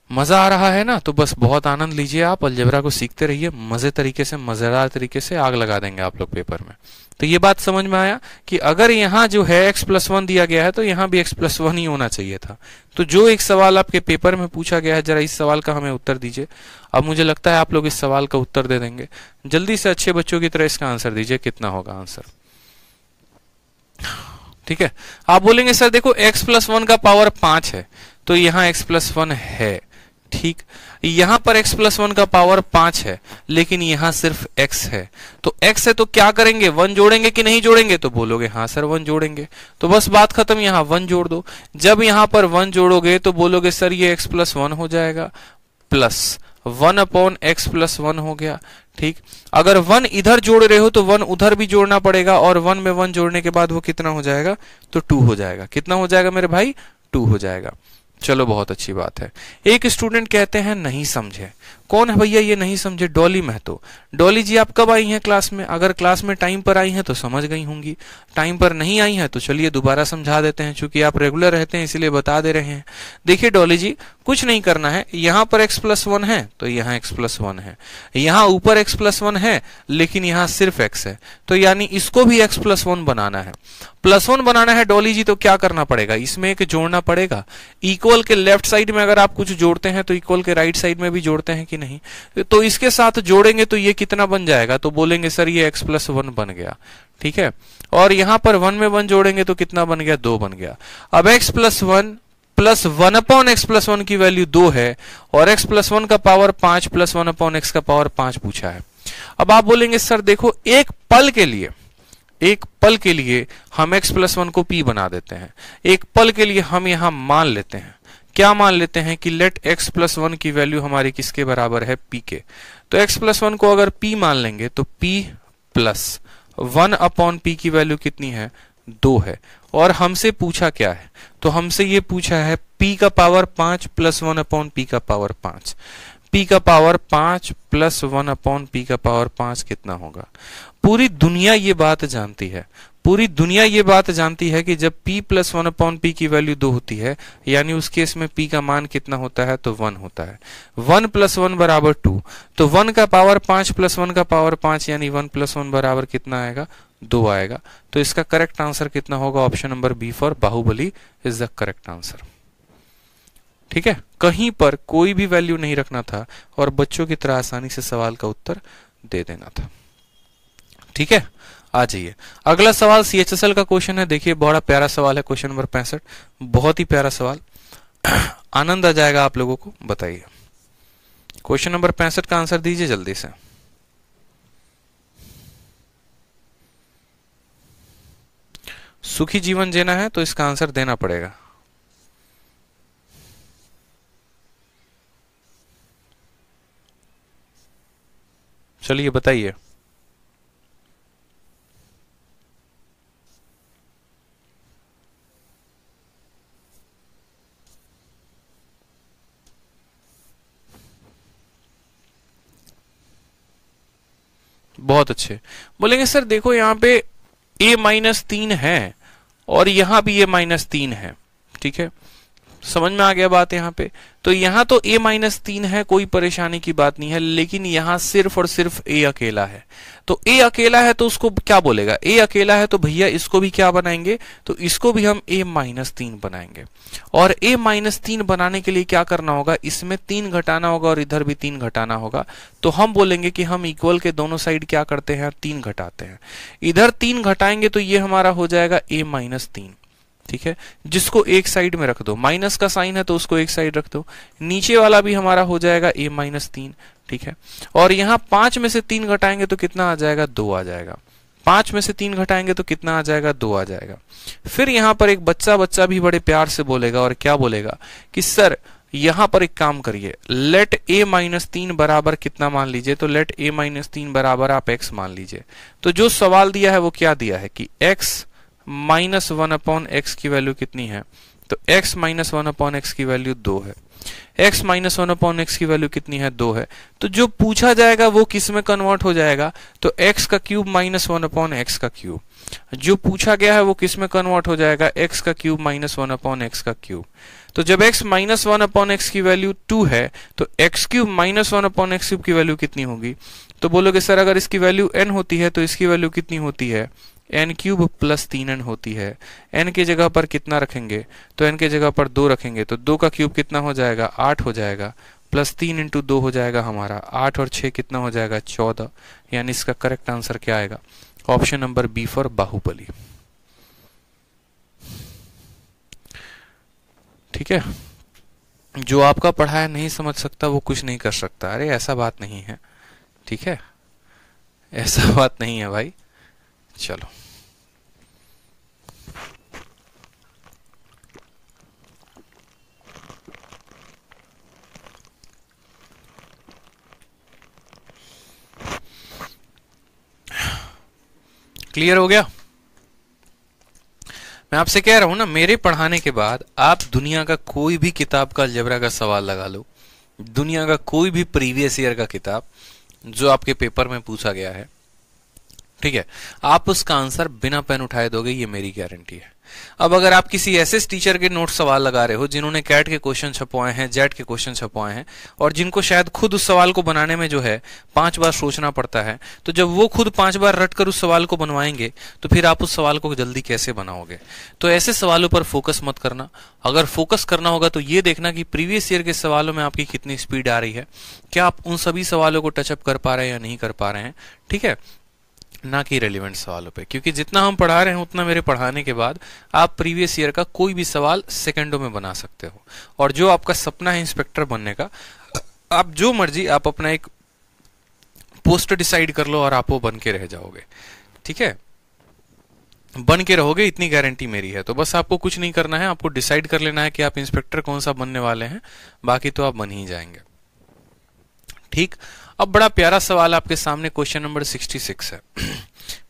Speaker 1: मजा आ रहा है ना, तो बस बहुत आनंद लीजिए, आप अलजेब्रा को सीखते रहिए, मजे तरीके से, मजेदार तरीके से आग लगा देंगे आप लोग पेपर में। तो ये बात समझ में आया कि अगर यहाँ जो है x+1 दिया गया है तो यहाँ भी x+1 ही होना चाहिए था। तो जो एक सवाल आपके पेपर में पूछा गया है, जरा इस सवाल का हमें उत्तर दीजिए। अब मुझे लगता है आप लोग इस सवाल का उत्तर दे देंगे, जल्दी से अच्छे बच्चों की तरह इसका आंसर दीजिए, कितना होगा आंसर, ठीक है। आप बोलेंगे सर देखो x+1 का पावर 5 है तो यहाँ x+1 है, ठीक। यहां पर x प्लस 1 का पावर 5 है, लेकिन यहां सिर्फ x है। तो x है तो क्या करेंगे, 1 जोड़ेंगे कि नहीं जोड़ेंगे? तो बोलोगे हाँ सर 1 जोड़ेंगे। तो बस बात खत्म, यहां 1 जोड़ दो। जब यहां पर 1 जोड़ोगे तो बोलोगे सर ये x प्लस 1 हो जाएगा, प्लस 1 अपॉन x प्लस 1 हो गया। ठीक, अगर 1 इधर जोड़ रहे हो तो 1 उधर भी जोड़ना पड़ेगा, और 1 में 1 जोड़ने के बाद वो कितना हो जाएगा? तो 2 हो जाएगा। कितना हो जाएगा मेरे भाई? 2 हो जाएगा। चलो बहुत अच्छी बात है। एक स्टूडेंट कहते हैं नहीं समझे। कौन है भैया ये नहीं समझे? डॉली महतो। डॉली जी आप कब आई हैं क्लास में? अगर क्लास में टाइम पर आई हैं तो समझ गई होंगी, टाइम पर नहीं आई हैं तो चलिए दोबारा समझा देते हैं, चूंकि आप रेगुलर रहते हैं इसलिए बता दे रहे हैं। देखिए डॉली जी, कुछ नहीं करना है, यहां पर x प्लस 1 है तो यहां x प्लस 1 है, यहां ऊपर x प्लस 1 है लेकिन यहां सिर्फ x है, तो यानी इसको भी x प्लस 1 बनाना है। प्लस 1 बनाना है डॉली जी, तो क्या करना पड़ेगा? इसमें एक जोड़ना पड़ेगा। इक्वल के लेफ्ट साइड में अगर आप कुछ जोड़ते हैं तो इक्वल के राइट साइड में भी जोड़ते हैं कि नहीं? तो इसके साथ जोड़ेंगे तो ये कितना बन जाएगा? तो बोलेंगे सर ये x प्लस 1 बन गया। ठीक है, और यहां पर 1 में 1 जोड़ेंगे तो कितना बन गया? 2 बन गया। अब x plus 1 plus 1 upon x plus 1 की वैल्यू 2 है, और x प्लस 1 का पावर 5 प्लस 1 अपॉन x का पावर 5 पूछा है। अब आप बोलेंगे सर देखो एक पल के लिए हम x प्लस 1 को p बना देते हैं। एक पल के लिए हम यहां मान लेते हैं, क्या मान लेते हैं कि लेट x प्लस 1 की वैल्यू हमारी किसके बराबर है? p के। तो x प्लस 1 को अगर p मान लेंगे तो p प्लस 1 अपॉन p की वैल्यू कितनी है? 2 है। और हमसे पूछा क्या है? तो हमसे ये पूछा है p का पावर 5 प्लस 1 अपॉन p का पावर 5। p का पावर 5 प्लस 1 अपॉन p का पावर 5 कितना होगा? पूरी दुनिया ये बात जानती है, पूरी दुनिया ये बात जानती है कि जब p प्लस 1 अपॉन p की वैल्यू 2 होती है, यानी उस केस में p का मान कितना होता है? तो 1 होता है। 1 प्लस 1 बराबर 2, तो 1 का पावर 5 प्लस 1 का पावर 5 यानी 1 प्लस 1 बराबर कितना आएगा? 2 आएगा। तो इसका करेक्ट आंसर कितना होगा? Option number B for Baahubali is the correct answer. ठीक है, कहीं पर कोई भी वैल्यू नहीं रखना था और बच्चों की तरह आसानी से सवाल का उत्तर दे देना था। ठीक है, आ जाइए अगला सवाल CHSL का क्वेश्चन है। देखिए बड़ा प्यारा सवाल है, क्वेश्चन नंबर 65, बहुत ही प्यारा सवाल, आनंद आ जाएगा आप लोगों को। बताइए क्वेश्चन नंबर 65 का आंसर दीजिए जल्दी से। सुखी जीवन जीना है तो इसका आंसर देना पड़ेगा। चलिए बताइए। बहुत अच्छे। बोलेंगे सर देखो यहाँ पे a-3 है और यहां भी a-3 है। ठीक है, समझ में आ गया बात यहाँ पे? तो यहाँ तो a-3 है, कोई परेशानी की बात नहीं है, लेकिन यहाँ सिर्फ और सिर्फ a अकेला है। तो a अकेला है तो उसको क्या बोलेगा? a अकेला है तो भैया इसको भी क्या बनाएंगे? तो इसको भी हम a-3 बनाएंगे। और a-3 बनाने के लिए क्या करना होगा? इसमें 3 घटाना होगा और इधर भी 3 घटाना होगा। तो हम बोलेंगे कि हम इक्वल के दोनों साइड क्या करते हैं? 3 घटाते हैं। इधर 3 घटाएंगे तो ये हमारा हो जाएगा a-3। ठीक है, जिसको एक साइड में रख दो, माइनस का साइन है तो उसको एक साइड रख दो। नीचे वाला भी हमारा हो जाएगा a-3। ठीक है, और यहाँ 5 में से 3 घटाएंगे तो कितना आ जाएगा? 2 आ जाएगा। 5 में से 3 घटाएंगे तो कितना आ जाएगा? 2 आ जाएगा। फिर यहाँ पर एक बच्चा भी बड़े प्यार से बोलेगा, और क्या बोलेगा कि सर यहां पर एक काम करिए, लेट a-3 बराबर कितना मान लीजिए? तो लेट a-3 बराबर आप x मान लीजिए। तो जो सवाल दिया है वो क्या दिया है कि x माइनस 1 अपॉन एक्स की वैल्यू कितनी है? तो x माइनस 1 अपॉन एक्स की वैल्यू 2 है। x माइनस 1 अपॉन एक्स की वैल्यू कितनी है? 2 है। तो जो पूछा जाएगा वो किस में कन्वर्ट हो जाएगा? तो x का क्यूब माइनस 1 अपॉन एक्स का क्यूब। जो पूछा गया है वो किस में कन्वर्ट हो जाएगा? x का क्यूब माइनस 1 अपॉन एक्स का क्यूब। तो जब x माइनस 1 अपॉन एक्स की वैल्यू 2 है तो x cube minus 1 upon x cube की वैल्यू कितनी होगी? तो बोलोगे सर अगर इसकी वैल्यू n होती है तो इसकी वैल्यू कितनी होती है? n क्यूब प्लस 3n होती है। n की जगह पर कितना रखेंगे? तो n की जगह पर 2 रखेंगे तो 2 का क्यूब कितना हो जाएगा? 8 हो जाएगा, प्लस 3 इंटू 2 हो जाएगा हमारा 8 और 6 कितना हो जाएगा? 14। यानी इसका करेक्ट आंसर क्या आएगा? Option number B for Baahubali. ठीक है, जो आपका पढ़ाया नहीं समझ सकता वो कुछ नहीं कर सकता। अरे ऐसा बात नहीं है, ठीक है, ऐसा बात नहीं है भाई। चलो, क्लियर हो गया। मैं आपसे कह रहा हूं ना, मेरे पढ़ाने के बाद आप दुनिया का कोई भी किताब का अलजेब्रा का सवाल लगा लो, दुनिया का कोई भी प्रीवियस ईयर का किताब जो आपके पेपर में पूछा गया है, ठीक है, आप उसका आंसर बिना पेन उठाए दोगे, ये मेरी गारंटी है। अब अगर आप किसी ऐसे टीचर के नोट सवाल लगा रहे हो जिन्होंने कैट के क्वेश्चन छपवाए हैं, जेट के क्वेश्चन छपवाए हैं, और जिनको शायद खुद उस सवाल को बनाने में जो है 5 बार सोचना पड़ता है, तो जब वो खुद 5 बार रट कर उस सवाल को बनवाएंगे तो फिर आप उस सवाल को जल्दी कैसे बनाओगे। तो ऐसे सवालों पर फोकस मत करना। अगर फोकस करना होगा तो ये देखना कि प्रीवियस ईयर के सवालों में आपकी कितनी स्पीड आ रही है, क्या आप उन सभी सवालों को टचअप कर पा रहे हैं या नहीं कर पा रहे हैं, ठीक है, ना कि रेलिवेंट सवालों पे। क्योंकि जितना हम पढ़ा रहे हैं उतना मेरे पढ़ाने के बाद आप प्रीवियस ईयर का कोई भी सवाल सेकंडों में बना सकते हो। और जो आपका सपना है इंस्पेक्टर बनने का, आप जो मर्जी आप अपना एक पोस्ट डिसाइड कर लो और आप वो बन के रह जाओगे, ठीक है, बन के रहोगे, इतनी गारंटी मेरी है। तो बस आपको कुछ नहीं करना है, आपको डिसाइड कर लेना है कि आप इंस्पेक्टर कौन सा बनने वाले हैं, बाकी तो आप बन ही जाएंगे, ठीक। अब बड़ा प्यारा सवाल आपके सामने क्वेश्चन नंबर 66 है।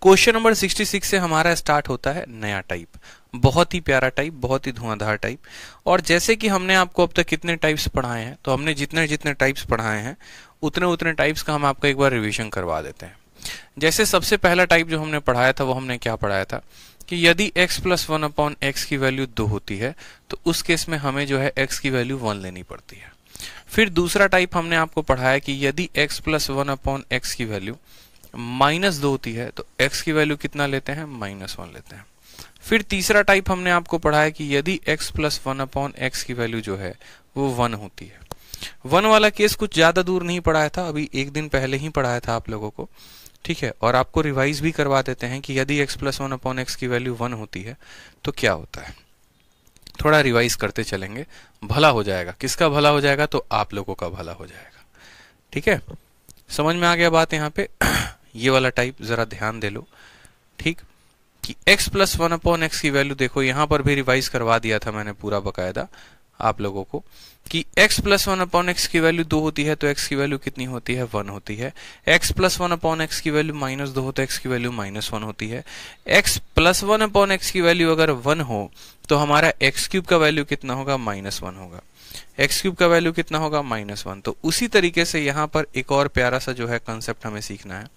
Speaker 1: क्वेश्चन नंबर 66 से हमारा स्टार्ट होता है नया टाइप, बहुत ही प्यारा टाइप, बहुत ही धुआंधार टाइप। और जैसे कि हमने आपको अब तक कितने टाइप्स पढ़ाए हैं, तो हमने जितने जितने टाइप्स पढ़ाए हैं उतने उतने टाइप्स का हम आपको एक बार रिवीजन करवा देते हैं। जैसे सबसे पहला टाइप जो हमने पढ़ाया था वो हमने क्या पढ़ाया था कि यदि x प्लस 1/x की वैल्यू 2 होती है तो उस केस में हमें जो है x की वैल्यू 1 लेनी पड़ती है। फिर दूसरा टाइप हमने आपको पढ़ाया कि यदि x प्लस 1/x की वैल्यू -2 होती है तो x की वैल्यू कितना लेते हैं, -1 लेते हैं। फिर तीसरा टाइप हमने आपको पढ़ाया कि यदि x प्लस 1/x की वैल्यू जो है वो 1 होती है। 1 वाला केस कुछ ज्यादा दूर नहीं पढ़ाया था, अभी एक दिन पहले ही पढ़ाया था आप लोगों को, ठीक है। और आपको रिवाइज भी करवा देते हैं कि यदि x प्लस 1/x की वैल्यू 1 होती है तो क्या होता है। थोड़ा रिवाइज करते चलेंगे, भला हो जाएगा। किसका भला हो जाएगा, तो आप लोगों का भला हो जाएगा, ठीक है। समझ में आ गया बात यहाँ पे। ये वाला टाइप जरा ध्यान दे लो, ठीक, कि x प्लस 1/x की वैल्यू देखो, यहां पर भी रिवाइज करवा दिया था मैंने पूरा बकायदा आप लोगों को कि x प्लस 1/x की वैल्यू 2 होती है तो x की वैल्यू कितनी होती है, 1 होती है। x प्लस 1/x की वैल्यू -2 हो तो x की वैल्यू -1 होती है। x प्लस 1/x की वैल्यू अगर 1 हो तो हमारा x क्यूब का वैल्यू कितना होगा, -1 होगा। x क्यूब का वैल्यू कितना होगा, -1। तो उसी तरीके से यहाँ पर एक और प्यारा सा जो है कंसेप्ट हमें सीखना है,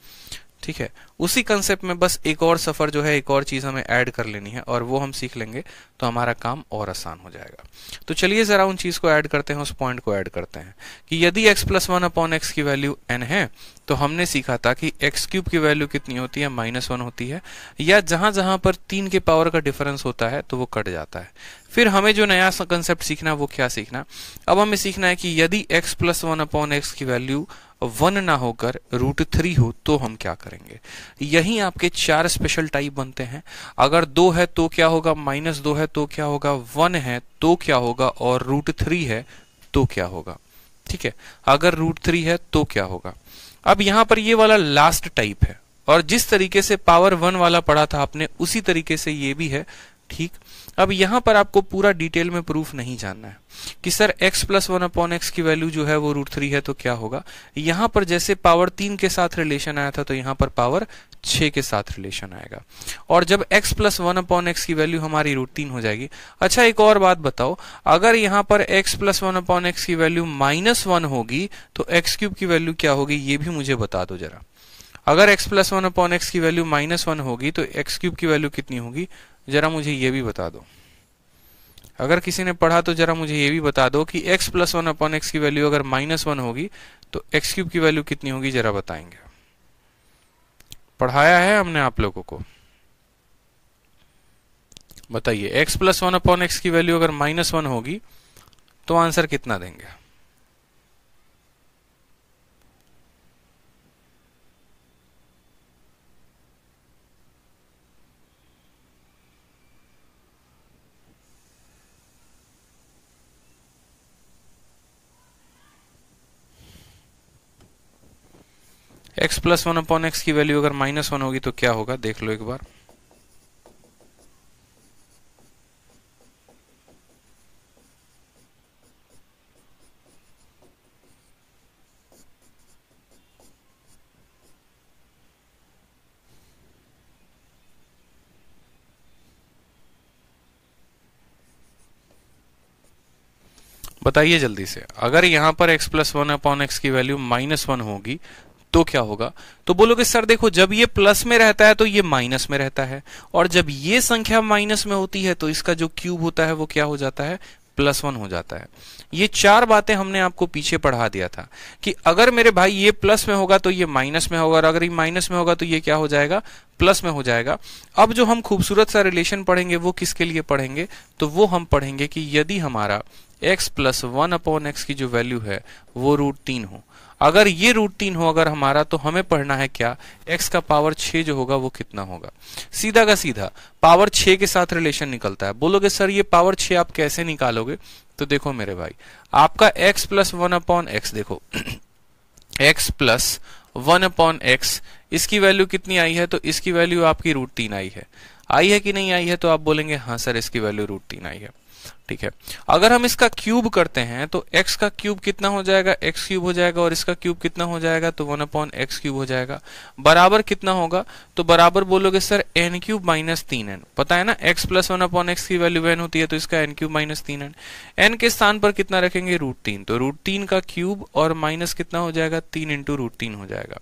Speaker 1: ठीक है। उसी कंसेप्ट में बस एक और सफर जो है, एक और चीज हमें ऐड कर लेनी है और वो हम सीख लेंगे तो हमारा काम और आसान हो जाएगा। तो चलिए जरा उन चीज को ऐड करते हैं, उस पॉइंट को ऐड करते हैं कि यदि x प्लस 1/x की वैल्यू n है तो हमने सीखा था कि x क्यूब की वैल्यू कितनी होती है, -1 होती है। या जहां जहां पर 3 के पावर का डिफरेंस होता है तो वो कट जाता है। फिर हमें जो नया कंसेप्ट सीखना वो क्या सीखना, अब हमें सीखना है कि यदि x प्लस 1/x की वैल्यू 1 ना होकर √3 हो तो हम क्या करेंगे। यही आपके 4 स्पेशल टाइप बनते हैं। अगर 2 है तो क्या होगा, -2 है तो क्या होगा, 1 है तो क्या होगा, और √3 है तो क्या होगा, ठीक है। अगर √3 है तो क्या होगा। अब यहां पर ये वाला लास्ट टाइप है, और जिस तरीके से पावर 1 वाला पढ़ा था आपने उसी तरीके से ये भी है, ठीक। अब यहां पर आपको पूरा डिटेल में प्रूफ नहीं जानना है कि सर x प्लस 1/x की वैल्यू जो है वो √3 है तो क्या होगा। यहां पर जैसे पावर 3 के साथ रिलेशन आया था तो यहां पर पावर 6 के साथ रिलेशन आएगा। और जब x प्लस 1/x की वैल्यू हमारी √3 हो जाएगी। अच्छा एक और बात बताओ, अगर यहां पर x प्लस 1/x की वैल्यू -1 होगी तो x क्यूब की वैल्यू क्या होगी, ये भी मुझे बता दो जरा। अगर x प्लस 1/x की वैल्यू -1 होगी तो x क्यूब की वैल्यू कितनी होगी, जरा मुझे ये भी बता दो। अगर किसी ने पढ़ा तो जरा मुझे ये भी बता दो कि x प्लस 1/x की वैल्यू अगर -1 होगी तो x क्यूब की वैल्यू कितनी होगी, जरा बताएंगे। पढ़ाया है हमने आप लोगों को, बताइए। x प्लस 1/x की वैल्यू अगर -1 होगी तो आंसर कितना देंगे। x plus one upon x की वैल्यू अगर -1 होगी तो क्या होगा, देख लो एक बार। बताइए जल्दी से, अगर यहां पर x plus one upon x की वैल्यू -1 होगी तो क्या होगा? तो बोलोगे सर देखो, जब ये प्लस में रहता है तो ये माइनस में रहता है, और जब ये संख्या माइनस में होती है तो इसका जो क्यूब होता है वो क्या हो जाता है, +1 हो जाता है। ये 4 बातें हमने आपको पीछे पढ़ा दिया था कि अगर मेरे भाई ये प्लस में होगा तो ये माइनस में होगा, और अगर ये माइनस में होगा तो ये क्या हो जाएगा, प्लस में हो जाएगा। अब जो हम खूबसूरत सा रिलेशन पढ़ेंगे वो किसके लिए पढ़ेंगे, तो वो हम पढ़ेंगे कि यदि हमारा x plus one upon x की जो वैल्यू है वो √3 हो, अगर ये √3 हो अगर हमारा, तो हमें पढ़ना है क्या, x का पावर 6 जो होगा वो कितना होगा। सीधा का सीधा पावर 6 के साथ रिलेशन निकलता है। बोलोगे सर ये पावर 6 आप कैसे निकालोगे, तो देखो मेरे भाई, आपका x plus one upon x, देखो x plus one upon x, इसकी वैल्यू कितनी आई है, तो इसकी वैल्यू आपकी √3 आई है कि नहीं आई है, तो आप बोलेंगे हाँ सर इसकी वैल्यू √3 आई है। ठीक है, अगर हम इसका क्यूब करते हैं तो x का क्यूब कितना हो जाएगा, x क्यूब हो जाएगा, और इसका क्यूब कितना हो जाएगा, तो 1 अपॉन एक्स क्यूब हो जाएगा। बराबर कितना होगा, तो बराबर बोलोगे sir n cube minus 3n। पता है ना x plus one upon x की वैल्यू n होती है, तो इसका n cube minus 3n। n के स्थान पर कितना रखेंगे, √3, तो √3 का क्यूब और माइनस कितना हो जाएगा, 3 इंटू √3 हो जाएगा।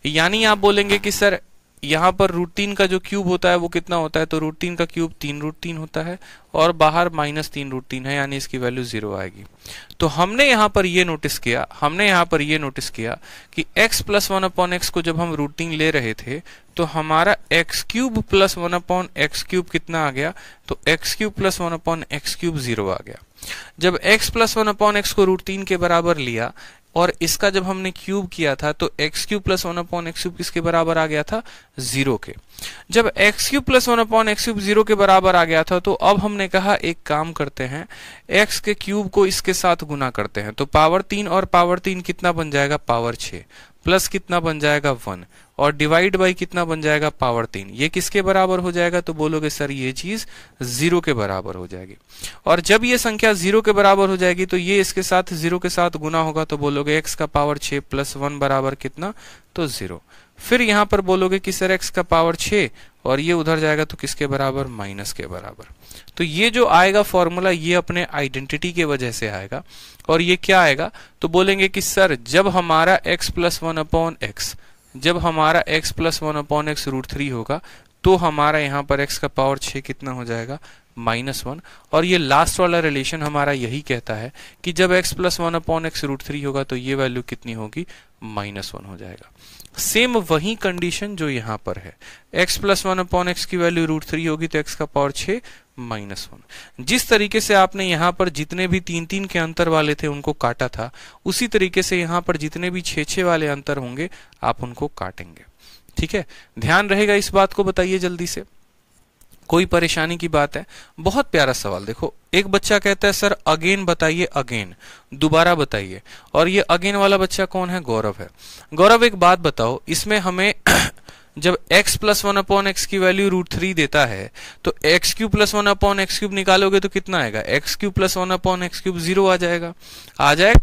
Speaker 1: यानी आप बोलेंगे कि सर यहाँ पर √3 का जो क्यूब होता है वो कितना होता है, तो √3 का क्यूब 3√3 होता है, और बाहर -3√3 है, यानी इसकी वैल्यू 0 आएगी। तो हमने यहाँ पर ये नोटिस किया कि x plus one upon x को जब हम √3 ले रहे थे तो हमारा x cube plus one upon x cube कितना आ गया, तो x cube plus one upon x cube 0 आ गया। जब x plus one upon x को √3 के बराबर लिया और इसका जब हमने क्यूब किया था तो x cube plus one upon x cube किसके बराबर आ गया था, 0 के। जब x cube plus one upon x cube 0 के बराबर आ गया था तो अब हमने कहा एक काम करते हैं, x के क्यूब को इसके साथ गुना करते हैं, तो पावर 3 और पावर 3 कितना बन जाएगा, पावर 6, प्लस कितना बन जाएगा 1, और डिवाइड बाई कितना बन जाएगा, पावर 3। ये किसके बराबर हो जाएगा, तो बोलोगे सर ये चीज 0 के बराबर हो जाएगी। और जब ये संख्या 0 के बराबर हो जाएगी तो ये इसके साथ 0 के साथ गुना होगा, तो बोलोगे x का पावर 6 प्लस 1 बराबर कितना, तो 0। फिर यहां पर बोलोगे कि सर x का पावर 6 और ये उधर जाएगा तो किसके बराबर, माइनस के बराबर। तो ये जो आएगा फॉर्मूला ये अपने आइडेंटिटी के वजह से आएगा, और ये क्या आएगा, तो बोलेंगे कि सर जब हमारा x plus one upon x, जब हमारा x plus one upon x √3 होगा तो हमारा यहाँ पर x का पावर 6 कितना हो जाएगा, -1। और ये लास्ट वाला रिलेशन हमारा यही कहता है कि जब x plus one upon x √3 होगा तो ये वैल्यू कितनी होगी, -1 हो जाएगा। सेम वही कंडीशन जो यहाँ पर है, x plus one upon x की वैल्यू √3 होगी तो x का पावर 6 -1। जिस तरीके से आपने यहाँ पर जितने भी 3-3 के अंतर वाले थे उनको काटा था, उसी तरीके से यहाँ पर जितने भी 6-6 वाले अंतर होंगे आप उनको काटेंगे। ठीक है, ध्यान रहेगा इस बात को, बताइए जल्दी से, कोई परेशानी की बात है। बहुत प्यारा सवाल, देखो एक बच्चा कहता है सर अगेन बताइए, अगेन दोबारा बताइए, और ये अगेन वाला बच्चा कौन है, गौरव है। गौरव एक बात बताओ, इसमें हमें जब x plus one upon x की वैल्यू √3 देता है तो x cube plus one upon x cube निकालोगे तो कितना आएगा, x cube plus one upon x cube 0 आ जाएगा, आ जाएगा।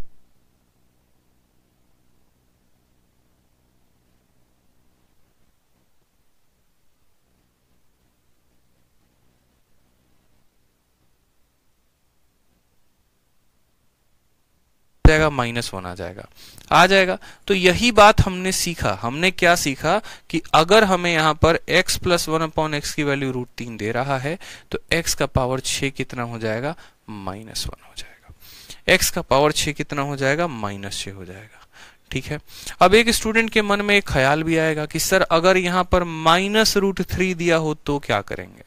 Speaker 1: -1 आ जाएगा। तो यही बात हमने सीखा, हमने क्या सीखा कि अगर हमें यहाँ पर x plus one upon x की वैल्यू √3 दे रहा है तो x का पावर 6 कितना हो जाएगा, -1 हो जाएगा। x का पावर 6 कितना हो जाएगा, -6 हो जाएगा। ठीक है, अब एक स्टूडेंट के मन में एक ख्याल भी आएगा कि सर अगर यहाँ पर -√3 दिया हो तो क्या करेंगे।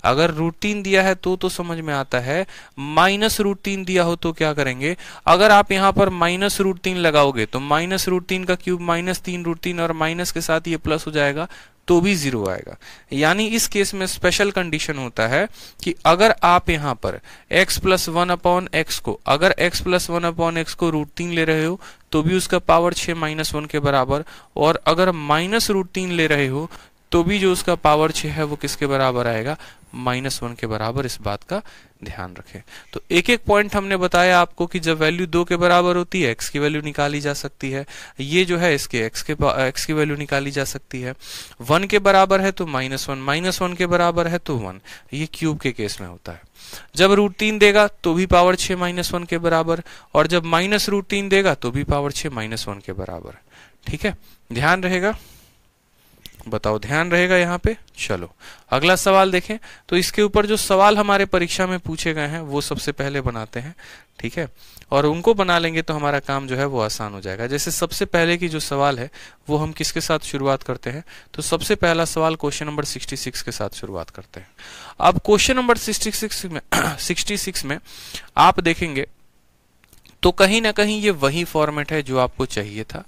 Speaker 1: अगर √3 दिया है तो समझ में आता है, -√3 दिया हो तो क्या करेंगे। अगर आप यहाँ पर -√3 लगाओगे तो -√3 का क्यूब -3√3 और माइनस के साथ ये प्लस हो जाएगा, तो भी 0 आएगा। यानी इस केस में स्पेशल कंडीशन होता है कि अगर आप यहाँ पर x प्लस 1/x को, अगर x प्लस 1/x को √3 ले रहे हो तो भी उसका पावर 6 -1 के बराबर, और अगर -√3 ले रहे हो तो भी जो उसका पावर 6 है वो किसके बराबर आएगा, -1 के बराबर। इस बात का ध्यान रखें। तो एक एक पॉइंट हमने बताया आपको कि जब वैल्यू 2 के बराबर होती है x की वैल्यू निकाली जा सकती है, ये जो है इसके x की वैल्यू निकाली जा सकती है। 1 के बराबर है तो -1, -1 के बराबर है तो 1, ये क्यूब के केस में होता है। जब √3 देगा तो भी पावर 6 -1 के बराबर, और जब -√3 देगा तो भी पावर 6 -1 के बराबर। ठीक है, ध्यान रहेगा, बताओ ध्यान रहेगा यहाँ पे। चलो अगला सवाल देखें। तो इसके ऊपर जो सवाल हमारे परीक्षा में पूछे गए हैं वो सबसे पहले बनाते हैं, ठीक है, और उनको बना लेंगे तो हमारा काम जो है वो आसान हो जाएगा। जैसे सबसे पहले की जो सवाल है वो हम किसके साथ शुरुआत करते हैं, तो सबसे पहला सवाल क्वेश्चन नंबर 66 के साथ शुरुआत करते हैं। अब क्वेश्चन नंबर 66 में आप देखेंगे तो कहीं ना कहीं ये वही फॉर्मेट है जो आपको चाहिए था।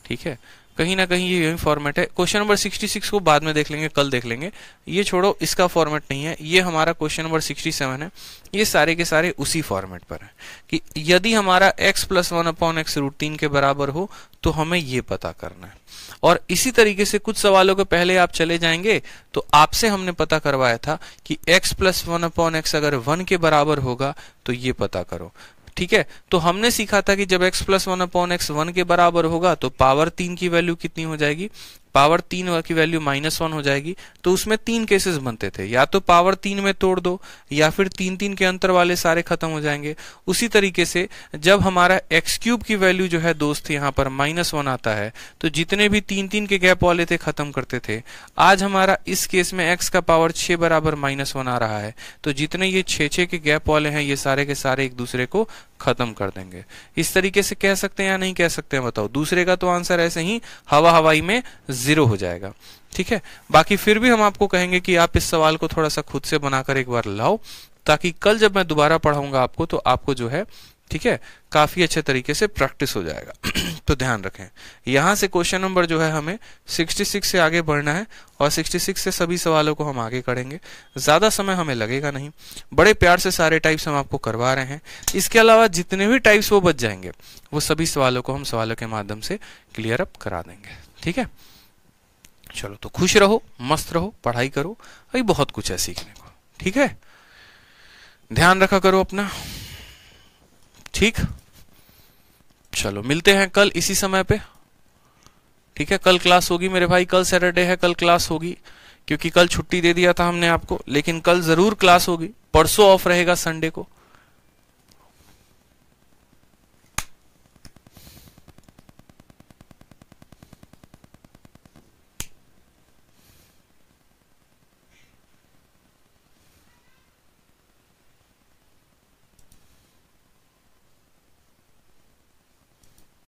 Speaker 1: ठीक है, कहीं ना कहीं ये यही फॉर्मेट है। क्वेश्चन नंबर 66 को बाद में देख लेंगे, कल देख लेंगे, ये छोड़ो, इसका फॉर्मेट नहीं है। ये हमारा क्वेश्चन नंबर 67 है। ये सारे के सारे उसी फॉर्मेट पर है कि यदि हमारा x प्लस 1/x √3 के बराबर हो तो हमें ये पता करना है। और इसी तरीके से कुछ सवालों के पहले आप चले जाएंगे तो आपसे हमने पता करवाया था कि x प्लस 1/x अगर 1 के बराबर होगा तो ये पता करो। ठीक है, तो हमने सीखा था कि जब x प्लस 1/x 1 के बराबर होगा तो पावर 3 की वैल्यू कितनी हो जाएगी, पावर 3 की वैल्यू -1 हो जाएगी। तो उसमें 3 केसेस बनते थे, या तो पावर 3 में तोड़ दो या फिर 3 के अंतर वाले सारे खत्म हो जाएंगे। उसी तरीके से जब हमारा x³ की वैल्यू जो है दोस्त यहाँ पर -1 आता है तो जितने भी 3 के गैप वाले थे खत्म करते थे। आज हमारा इस केस में x का पावर 6 बराबर -1 आ रहा है तो जितने ये 6 के गैप वाले हैं ये सारे के सारे एक दूसरे को खत्म कर देंगे। इस तरीके से कह सकते हैं या नहीं कह सकते हैं, बताओ। दूसरे का तो आंसर ऐसे ही हवाई में 0 हो जाएगा। ठीक है, बाकी फिर भी हम आपको कहेंगे कि आप इस सवाल को थोड़ा सा खुद से बनाकर एक बार लाओ, ताकि कल जब मैं दोबारा पढ़ाऊंगा आपको तो आपको जो है, ठीक है, काफी अच्छे तरीके से प्रैक्टिस हो जाएगा। तो ध्यान रखें, यहां से क्वेश्चन नंबर जो है हमें 66 से आगे बढ़ना है और 66 से सभी सवालों को हम आगे करेंगे। ज्यादा समय हमें लगेगा नहीं, बड़े प्यार से सारे टाइप्स हम आपको करवा रहे हैं। इसके अलावा जितने भी टाइप्स वो बच जाएंगे वो सभी सवालों को हम सवालों के माध्यम से क्लियर अप करा देंगे। ठीक है, चलो तो खुश रहो, मस्त रहो, पढ़ाई करो, अभी बहुत कुछ है सीखने को। ठीक है, ध्यान रखा करो अपना। ठीक, चलो मिलते हैं कल इसी समय पे। ठीक है, कल क्लास होगी मेरे भाई, कल सैटरडे है, कल क्लास होगी, क्योंकि कल छुट्टी दे दिया था हमने आपको, लेकिन कल जरूर क्लास होगी। परसों ऑफ रहेगा संडे को।